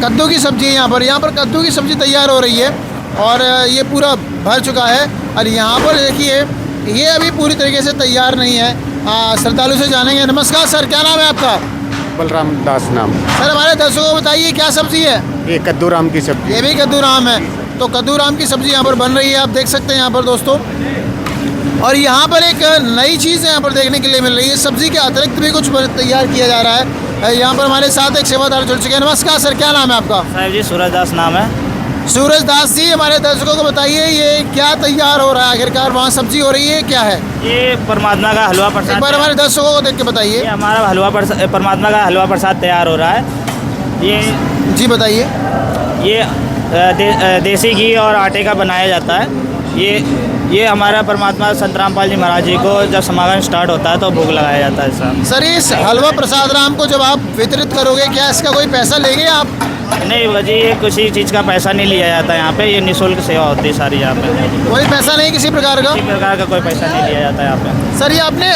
कद्दू की सब्ज़ी है। यहाँ पर कद्दू की सब्ज़ी तैयार हो रही है और ये पूरा भर चुका है। और यहाँ पर देखिए ये अभी पूरी तरीके से तैयार नहीं है। श्रद्धालु से जानेंगे। नमस्कार सर, क्या नाम है आपका? बलराम दास नाम। सर हमारे दर्शकों को बताइए क्या सब्ज़ी है? ये कद्दू राम की सब्जी। ये भी कद्दू राम है। तो कद्दू राम की सब्ज़ी यहाँ पर बन रही है, आप देख सकते हैं यहाँ पर दोस्तों। और यहाँ पर एक नई चीज़ यहाँ पर देखने के लिए मिल रही है। सब्ज़ी के अतिरिक्त भी कुछ तैयार किया जा रहा है। यहाँ पर हमारे साथ एक सेवादार जुड़ चुके हैं। नमस्कार सर, क्या नाम है आपका? साहब जी सूरज दास नाम है। सूरज दास जी, हमारे दर्शकों को बताइए ये क्या तैयार हो रहा है, आखिरकार वहाँ सब्जी हो रही है, क्या है? ये परमात्मा का हलवा प्रसाद। एक बार हमारे दर्शकों को देख के बताइए। ये हमारा हलवा प्रसाद, परमात्मा का हलवा प्रसाद तैयार हो रहा है। ये जी बताइए। ये देसी घी और आटे का बनाया जाता है। ये हमारा परमात्मा संत रामपाल जी महाराज जी को जब समागम स्टार्ट होता है तो भोग लगाया जाता है। सर इस हलवा प्रसाद राम को जब आप वितरित करोगे क्या इसका कोई पैसा लेंगे आप? नहीं वजी, ये किसी चीज़ का पैसा नहीं लिया जाता है यहाँ पे। ये निःशुल्क सेवा होती है सारी यहाँ पे। कोई पैसा नहीं किसी प्रकार का? किसी प्रकार का कोई पैसा नहीं लिया जाता है यहाँ पे। सर ये आपने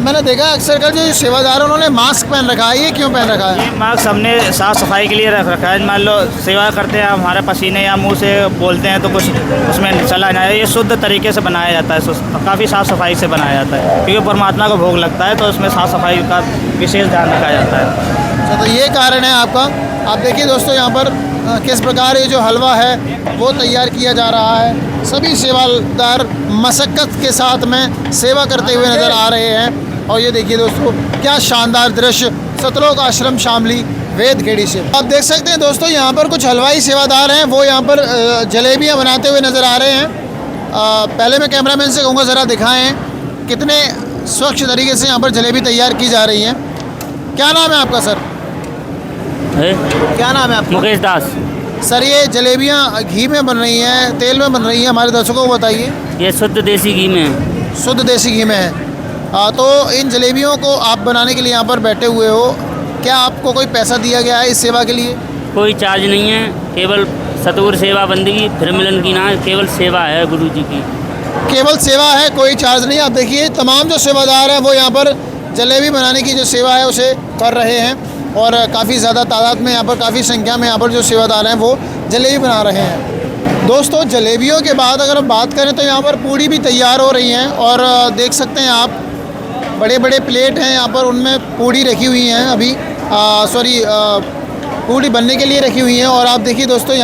मैंने देखा अक्सर कर जो सेवादार हैं उन्होंने मास्क पहन रखा है, ये क्यों पहन रखा है? ये मास्क हमने साफ़ सफाई के लिए रख रखा है। मान लो सेवा करते हैं, हमारे पसीने या मुँह से बोलते हैं तो कुछ उसमें चला जाए। ये शुद्ध तरीके से बनाया जाता है, काफ़ी साफ़ सफाई से बनाया जाता है, क्योंकि परमात्मा को भोग लगता है तो उसमें साफ़ सफाई का विशेष ध्यान रखा जाता है। तो ये कारण है आपका। आप देखिए दोस्तों यहाँ पर किस प्रकार ये जो हलवा है वो तैयार किया जा रहा है। सभी सेवादार मशक्क़त के साथ में सेवा करते हुए नज़र आ रहे हैं। और ये देखिए दोस्तों क्या शानदार दृश्य सतलोक आश्रम शामली वेदखेड़ी से आप देख सकते हैं। दोस्तों यहाँ पर कुछ हलवाई सेवादार हैं, वो यहाँ पर जलेबियाँ बनाते हुए नज़र आ रहे हैं। पहले मैं कैमरामैन से कहूँगा ज़रा दिखाएँ कितने स्वच्छ तरीके से यहाँ पर जलेबी तैयार की जा रही है। क्या नाम है आपका सर? क्या नाम है आपका? मुकेश दास। सर ये जलेबियाँ घी में बन रही हैं, तेल में बन रही हैं, हमारे दर्शकों को बताइए। ये शुद्ध देसी घी में है। शुद्ध देसी घी में है। तो इन जलेबियों को आप बनाने के लिए यहाँ पर बैठे हुए हो, क्या आपको कोई पैसा दिया गया है इस सेवा के लिए? कोई चार्ज नहीं है, केवल सतगुरु सेवा बंदगी फिर मिलन की ना, केवल सेवा है गुरु जी की। केवल सेवा है, कोई चार्ज नहीं। आप देखिए तमाम जो सेवादार हैं वो यहाँ पर जलेबी बनाने की जो सेवा है उसे कर रहे हैं और काफ़ी ज़्यादा तादाद में यहाँ पर, काफ़ी संख्या में यहाँ पर जो सेवादार हैं वो जलेबी बना रहे हैं। दोस्तों जलेबियों के बाद अगर हम बात करें तो यहाँ पर पूड़ी भी तैयार हो रही हैं और देख सकते हैं आप बड़े बड़े प्लेट हैं यहाँ पर, उनमें पूड़ी रखी हुई हैं अभी पूड़ी बनने के लिए रखी हुई हैं। और आप देखिए दोस्तों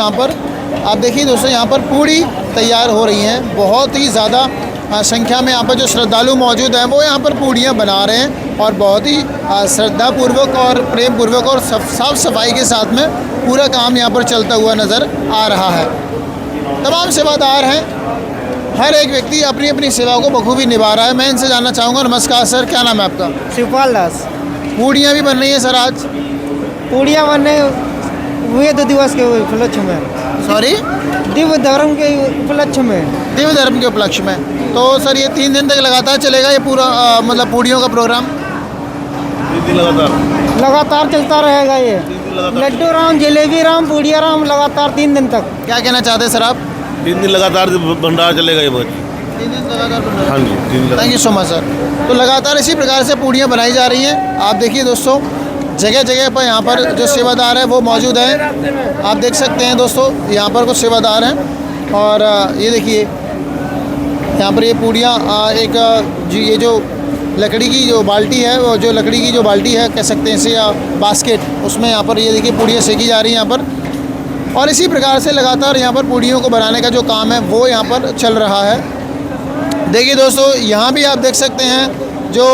यहाँ पर पूड़ी तैयार हो रही हैं। बहुत ही ज़्यादा संख्या में यहाँ पर जो श्रद्धालु मौजूद हैं वो यहाँ पर पूड़ियाँ बना रहे हैं और बहुत ही श्रद्धापूर्वक और प्रेम पूर्वक और साफ सफाई के साथ में पूरा काम यहाँ पर चलता हुआ नज़र आ रहा है। तमाम सेवादार हैं, हर एक व्यक्ति अपनी अपनी सेवा को बखूबी निभा रहा है। मैं इनसे जानना चाहूँगा। नमस्कार सर, क्या नाम है आपका? शिवपाल दास। पूड़ियाँ भी बन रही हैं सर आज? पूड़ियाँ बनने हुए 2 दिवस के उपलक्ष्य में। सॉरी? दिव्य धर्म के उपलक्ष्य में। दिव्य धर्म के उपलक्ष्य में। तो सर ये 3 दिन तक लगातार चलेगा ये पूरा मतलब पूड़ियों का प्रोग्राम? 3 दिन लगातार चलता रहेगा ये। लड्डू राम, जलेबी राम, पूड़िया राम, लगातार 3 दिन तक। क्या कहना चाहते हैं सर आप? 3 दिन लगातार भंडारा चलेगा ये बहुत। 3 दिन लगातार भंडारा? हाँ जी, 3 दिन लगातार। Thank you so much sir. तो लगातार इसी प्रकार से पूड़ियाँ बनाई जा रही हैं। आप देखिए दोस्तों जगह जगह पर यहाँ पर जो सेवादार हैं वो मौजूद हैं। आप देख सकते हैं दोस्तों यहाँ पर कुछ सेवादार हैं और ये देखिए यहाँ पर ये पूड़ियाँ ये जो लकड़ी की जो बाल्टी है, वो जो लकड़ी की जो बाल्टी है कह सकते हैं इसे, या बास्केट, उसमें यहाँ पर ये देखिए पूड़ियाँ सेकी जा रही हैं यहाँ पर। और इसी प्रकार से लगातार यहाँ पर पूड़ियों को बनाने का जो काम है वो यहाँ पर चल रहा है। देखिए दोस्तों यहाँ भी आप देख सकते हैं जो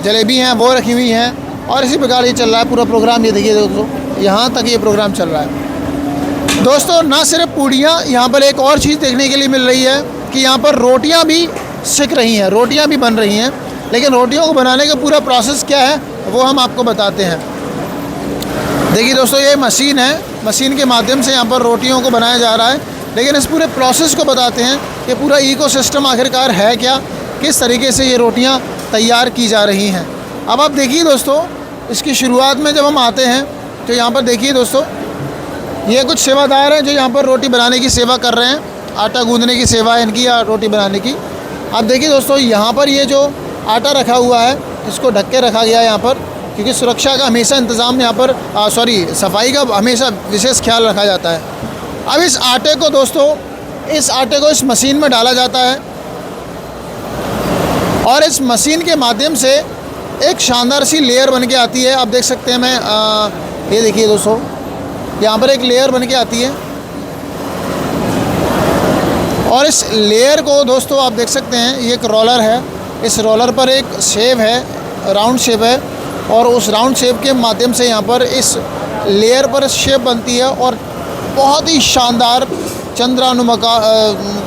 जलेबी हैं वो रखी हुई हैं और इसी प्रकार ये चल रहा है पूरा प्रोग्राम। ये देखिए दोस्तों यहाँ तक ये प्रोग्राम चल रहा है। दोस्तों ना सिर्फ पूड़ियाँ, यहाँ पर एक और चीज़ देखने के लिए मिल रही है कि यहाँ पर रोटियाँ भी सिक रही हैं, रोटियाँ भी बन रही हैं। लेकिन रोटियों को बनाने का पूरा प्रोसेस क्या है वो हम आपको बताते हैं। देखिए दोस्तों ये मशीन है, मशीन के माध्यम से यहाँ पर रोटियों को बनाया जा रहा है। लेकिन इस पूरे प्रोसेस को बताते हैं कि पूरा इकोसिस्टम आखिरकार है क्या, किस तरीके से ये रोटियाँ तैयार की जा रही हैं। अब आप देखिए दोस्तों इसकी शुरुआत में जब हम आते हैं तो यहाँ पर देखिए दोस्तों ये कुछ सेवादार हैं जो यहाँ पर रोटी बनाने की सेवा कर रहे हैं। आटा गूंदने की सेवा है इनकी या रोटी बनाने की। आप देखिए दोस्तों यहाँ पर ये जो आटा रखा हुआ है इसको ढक के रखा गया है यहाँ पर, क्योंकि सुरक्षा का हमेशा इंतज़ाम यहाँ पर सफाई का हमेशा विशेष ख्याल रखा जाता है। अब इस आटे को दोस्तों इस मशीन में डाला जाता है और इस मशीन के माध्यम से एक शानदार सी लेयर बन के आती है। आप देख सकते हैं मैं ये देखिए दोस्तों यहाँ पर एक लेयर बन के आती है और इस लेयर को दोस्तों आप देख सकते हैं ये एक रोलर है। इस रोलर पर एक शेप है, राउंड शेप है और उस राउंड शेप के माध्यम से यहाँ पर इस लेयर पर शेप बनती है और बहुत ही शानदार चंद्रानुमा का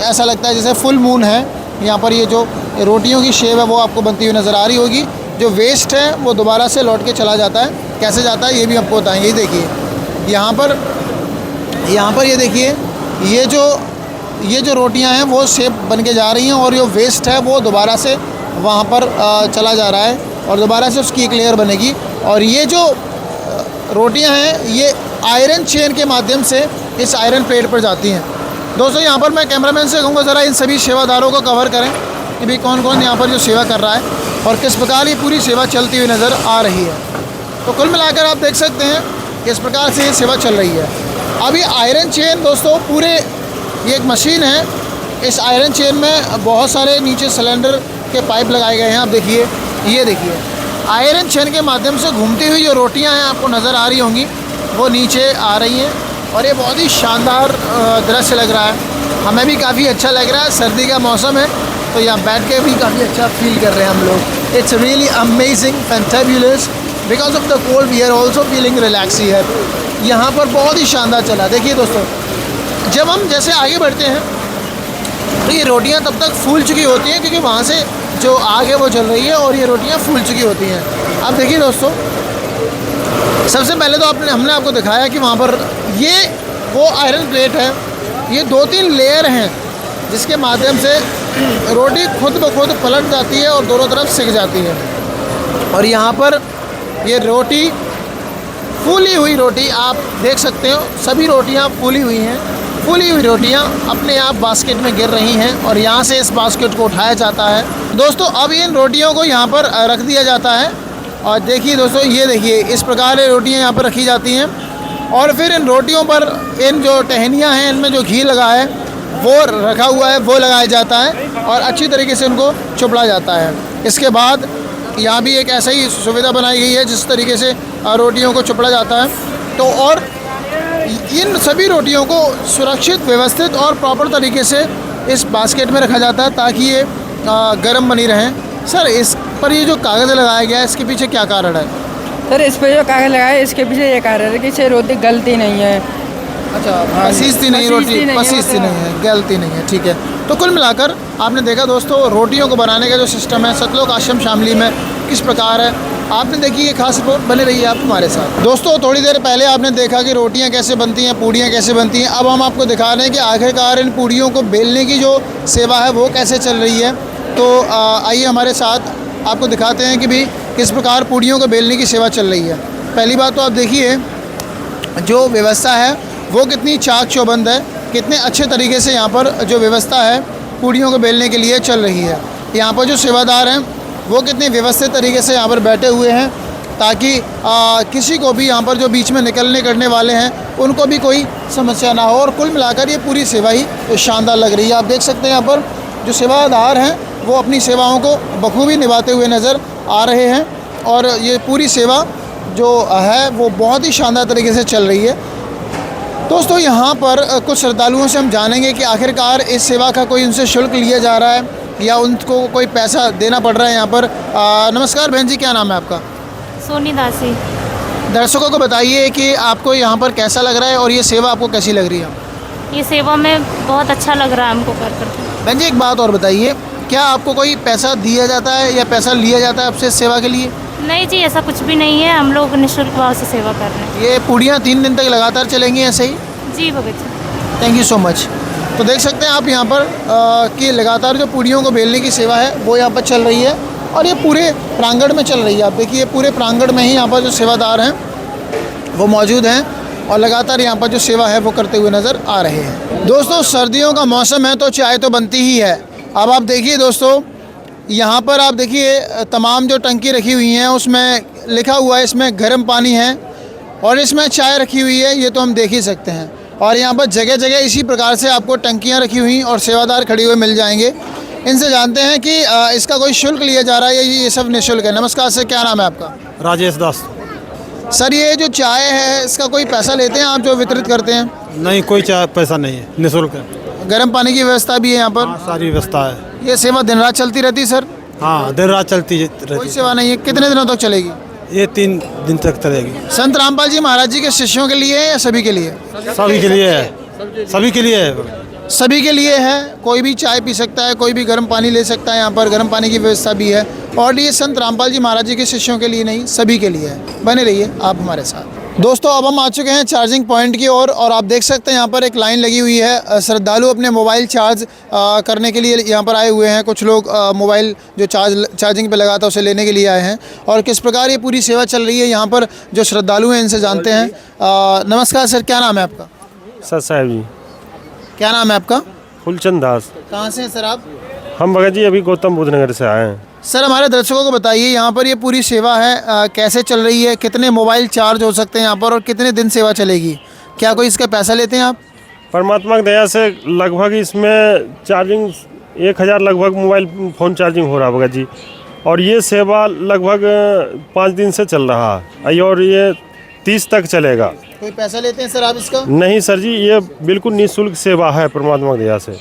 ऐसा लगता है जैसे फुल मून है। यहाँ पर ये जो रोटियों की शेप है वो आपको बनती हुई नज़र आ रही होगी। जो वेस्ट है वो दोबारा से लौट के चला जाता है। कैसे जाता है ये भी आपको बताएंगे। ये देखिए यहाँ पर ये देखिए ये जो रोटियाँ हैं वो शेप बन के जा रही हैं और जो वेस्ट है वो दोबारा से वहाँ पर चला जा रहा है और दोबारा से उसकी एक लेयर बनेगी। और ये जो रोटियाँ हैं ये आयरन चेन के माध्यम से इस आयरन प्लेट पर जाती हैं। दोस्तों यहाँ पर मैं कैमरामैन से कहूँगा ज़रा इन सभी सेवादारों को कवर करें कि भाई कौन कौन यहाँ पर जो सेवा कर रहा है और किस प्रकार ये पूरी सेवा चलती हुई नज़र आ रही है। तो कुल मिलाकर आप देख सकते हैं कि इस प्रकार से ये सेवा चल रही है। अभी आयरन चेन दोस्तों ये एक मशीन है। इस आयरन चेन में बहुत सारे नीचे सिलेंडर के पाइप लगाए गए हैं। आप देखिए ये देखिए आयरन चेन के माध्यम से घूमती हुई जो रोटियां हैं आपको नज़र आ रही होंगी वो नीचे आ रही हैं और ये बहुत ही शानदार दृश्य लग रहा है। हमें भी काफ़ी अच्छा लग रहा है। सर्दी का मौसम है तो यहाँ बैठ के भी काफ़ी अच्छा फील कर रहे हैं हम लोग। It's really amazing, fantabulous. Because of the cold we are also feeling relax here. यहाँ पर बहुत ही शानदार चला। देखिए दोस्तों जब हम जैसे आगे बढ़ते हैं तो ये रोटियां तब तक फूल चुकी होती हैं क्योंकि वहाँ से जो आग है वो जल रही है और ये रोटियां फूल चुकी होती हैं। आप देखिए दोस्तों, सबसे पहले तो हमने आपको दिखाया कि वहाँ पर ये वो आयरन प्लेट है, ये 2-3 लेयर हैं जिसके माध्यम से रोटी खुद ब खुद पलट जाती है और दोनों तरफ सिक जाती है। और यहाँ पर ये रोटी, फूली हुई रोटी आप देख सकते हो, सभी रोटियाँ फूली हुई हैं। फूली हुई रोटियाँ अपने आप बास्केट में गिर रही हैं और यहाँ से इस बास्केट को उठाया जाता है। दोस्तों अब इन रोटियों को यहाँ पर रख दिया जाता है और देखिए दोस्तों, ये देखिए इस प्रकार ये रोटियाँ यहाँ पर रखी जाती हैं और फिर इन रोटियों पर इन जो टहनियाँ हैं इनमें जो घी लगा है वो रखा हुआ है वो लगाया जाता है और अच्छी तरीके से उनको चुपड़ा जाता है। इसके बाद यहाँ भी एक ऐसा ही सुविधा बनाई गई है जिस तरीके से रोटियों को चुपड़ा जाता है। तो और इन सभी रोटियों को सुरक्षित, व्यवस्थित और प्रॉपर तरीके से इस बास्केट में रखा जाता है ताकि ये गर्म बनी रहें। सर इस पर ये जो कागज़ लगाया गया है इसके पीछे क्या कारण है? सर इस पर जो कागज़ लगाया है इसके पीछे ये कारण है कि इससे रोटी गलती नहीं है। अच्छा, पसीजती नहीं रोटी, पसीजती नहीं है, गलती नहीं है, ठीक है। तो कुल मिलाकर आपने देखा दोस्तों रोटियों को बनाने का जो सिस्टम है सतलोक आश्रम शामली में किस प्रकार है, आपने देखी ये खास रिपोर्ट बनी रही है आप हमारे साथ। दोस्तों थोड़ी देर पहले आपने देखा कि रोटियां कैसे बनती हैं, पूड़ियां कैसे बनती हैं। अब हम आपको दिखा रहे हैं कि आखिरकार इन पूड़ियों को बेलने की जो सेवा है वो कैसे चल रही है। तो आइए हमारे साथ आपको दिखाते हैं कि भी किस प्रकार पूड़ियों को बेलने की सेवा चल रही है। पहली बात तो आप देखिए जो व्यवस्था है वो कितनी चाक चौबंद है, कितने अच्छे तरीके से यहाँ पर जो व्यवस्था है पूड़ियों को बेलने के लिए चल रही है। यहाँ पर जो सेवादार हैं वो कितने व्यवस्थित तरीके से यहाँ पर बैठे हुए हैं ताकि किसी को भी यहाँ पर जो बीच में निकलने करने वाले हैं उनको भी कोई समस्या ना हो। और कुल मिलाकर ये पूरी सेवा ही शानदार लग रही है। आप देख सकते हैं यहाँ पर जो सेवादार हैं वो अपनी सेवाओं को बखूबी निभाते हुए नज़र आ रहे हैं और ये पूरी सेवा जो है वो बहुत ही शानदार तरीके से चल रही है। दोस्तों यहाँ पर कुछ श्रद्धालुओं से हम जानेंगे कि आखिरकार इस सेवा का कोई उनसे शुल्क लिया जा रहा है या उनको कोई पैसा देना पड़ रहा है यहाँ पर। नमस्कार बहन जी, क्या नाम है आपका? सोनी दासी। दर्शकों को बताइए कि आपको यहाँ पर कैसा लग रहा है और ये सेवा आपको कैसी लग रही है? ये सेवा में बहुत अच्छा लग रहा है हमको कर करके। बहन जी एक बात और बताइए, क्या आपको कोई पैसा दिया जाता है या पैसा लिया जाता है आपसे इस सेवा के लिए? नहीं जी, ऐसा कुछ भी नहीं है, हम लोग निःशुल्क भाव से सेवा कर रहे हैं। ये पूड़ियाँ 3 दिन तक लगातार चलेंगी ऐसे ही? जी Bhagat ji. Thank you so much. तो देख सकते हैं आप यहाँ पर कि लगातार जो पूड़ियों को बेलने की सेवा है वो यहाँ पर चल रही है और ये पूरे प्रांगण में चल रही है। आप देखिए पूरे प्रांगण में ही यहाँ पर जो सेवादार हैं वो मौजूद हैं और लगातार यहाँ पर जो सेवा है वो करते हुए नज़र आ रहे हैं। दोस्तों सर्दियों का मौसम है तो चाय तो बनती ही है। अब आप देखिए दोस्तों यहाँ पर आप देखिए तमाम जो टंकी रखी हुई हैं उसमें लिखा हुआ है इसमें गर्म पानी है और इसमें चाय रखी हुई है, ये तो हम देख ही सकते हैं। और यहाँ पर जगह जगह इसी प्रकार से आपको टंकियाँ रखी हुई और सेवादार खड़े हुए मिल जाएंगे। इनसे जानते हैं कि इसका कोई शुल्क लिया जा रहा है या ये सब निःशुल्क है। नमस्कार सर, क्या नाम है आपका? राजेश दास। सर ये जो चाय है इसका कोई पैसा लेते हैं आप जो वितरित करते हैं? नहीं, कोई चाय पैसा नहीं है, निःशुल्क है। गर्म पानी की व्यवस्था भी है यहाँ पर? हाँ, सारी व्यवस्था है। ये सेवा दिन रात चलती रहती है सर? हाँ, दिन रात चलती रहती। कोई सेवा नहीं है? कितने दिनों तक चलेगी? ये 3 दिन तक चलेगी। संत रामपाल जी महाराज जी के शिष्यों के लिए है या सभी के लिए? सभी के लिए है, सभी के लिए है। सभी के लिए है, कोई भी चाय पी सकता है, कोई भी गर्म पानी ले सकता है। यहाँ पर गर्म पानी की व्यवस्था भी है और ये संत रामपाल जी महाराज जी के शिष्यों के लिए नहीं, सभी के लिए है। बने रहिए आप हमारे साथ। दोस्तों अब हम आ चुके हैं चार्जिंग पॉइंट की ओर और आप देख सकते हैं यहाँ पर एक लाइन लगी हुई है। श्रद्धालु अपने मोबाइल चार्ज करने के लिए यहाँ पर आए हुए हैं। कुछ लोग मोबाइल जो चार्जिंग पे लगा था उसे लेने के लिए आए हैं और किस प्रकार ये पूरी सेवा चल रही है यहाँ पर जो श्रद्धालु हैं इनसे जानते हैं। नमस्कार सर, क्या नाम है आपका? सर साहब जी। क्या नाम है आपका? फुलचंद दास। कहाँ से हैं सर आप? हम भगत जी अभी गौतम बुद्ध नगर से आए हैं। सर हमारे दर्शकों को बताइए यहाँ पर ये पूरी सेवा है कैसे चल रही है, कितने मोबाइल चार्ज हो सकते हैं यहाँ पर और कितने दिन सेवा चलेगी? क्या कोई इसका पैसा लेते हैं आप? परमात्मा की दया से लगभग इसमें चार्जिंग 1000 लगभग मोबाइल फ़ोन चार्जिंग हो रहा है भगत जी और ये सेवा लगभग 5 दिन से चल रहा है और ये 30 तक चलेगा। कोई पैसा लेते हैं सर आप इसका? नहीं सर जी, ये बिल्कुल निःशुल्क सेवा है परमात्मा की दया से।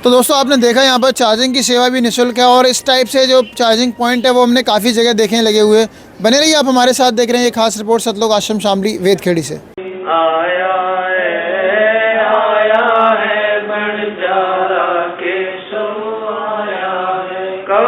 तो दोस्तों आपने देखा यहाँ पर चार्जिंग की सेवा भी निःशुल्क है और इस टाइप से जो चार्जिंग पॉइंट है वो हमने काफ़ी जगह देखे लगे हुए। बने रहिए आप हमारे साथ, देख रहे हैं ये खास रिपोर्ट सतलोक आश्रम शामली वेदखेड़ी से। कब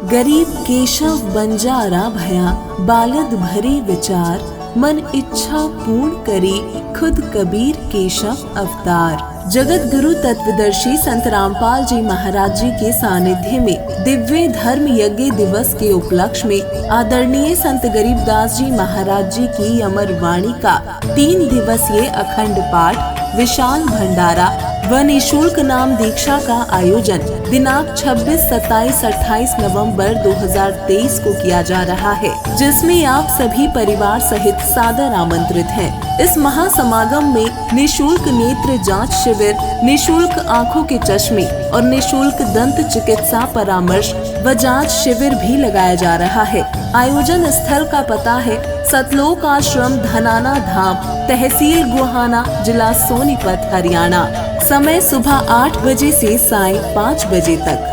गरीब केशव बंजारा भया, बालद भरे विचार, मन इच्छा पूर्ण करी, खुद कबीर केशव अवतार। जगत गुरु तत्वदर्शी संत रामपाल जी महाराज जी के सानिध्य में दिव्य धर्म यज्ञ दिवस के उपलक्ष्य में आदरणीय संत गरीबदास जी महाराज जी की अमर वाणी का 3 दिवसीय अखंड पाठ, विशाल भंडारा व निःशुल्क नाम दीक्षा का आयोजन दिनांक 26, 27, 28 नवंबर 2023 को किया जा रहा है, जिसमें आप सभी परिवार सहित सादर आमंत्रित हैं। इस महासमागम में निःशुल्क नेत्र जांच शिविर, निःशुल्क आँखों के चश्मे और निःशुल्क दंत चिकित्सा परामर्श व जांच शिविर भी लगाया जा रहा है। आयोजन स्थल का पता है सतलोक आश्रम, धनाना धाम, तहसील गुहाना, जिला सोनीपत, हरियाणा। समय सुबह 8 बजे से सायं 5 बजे तक।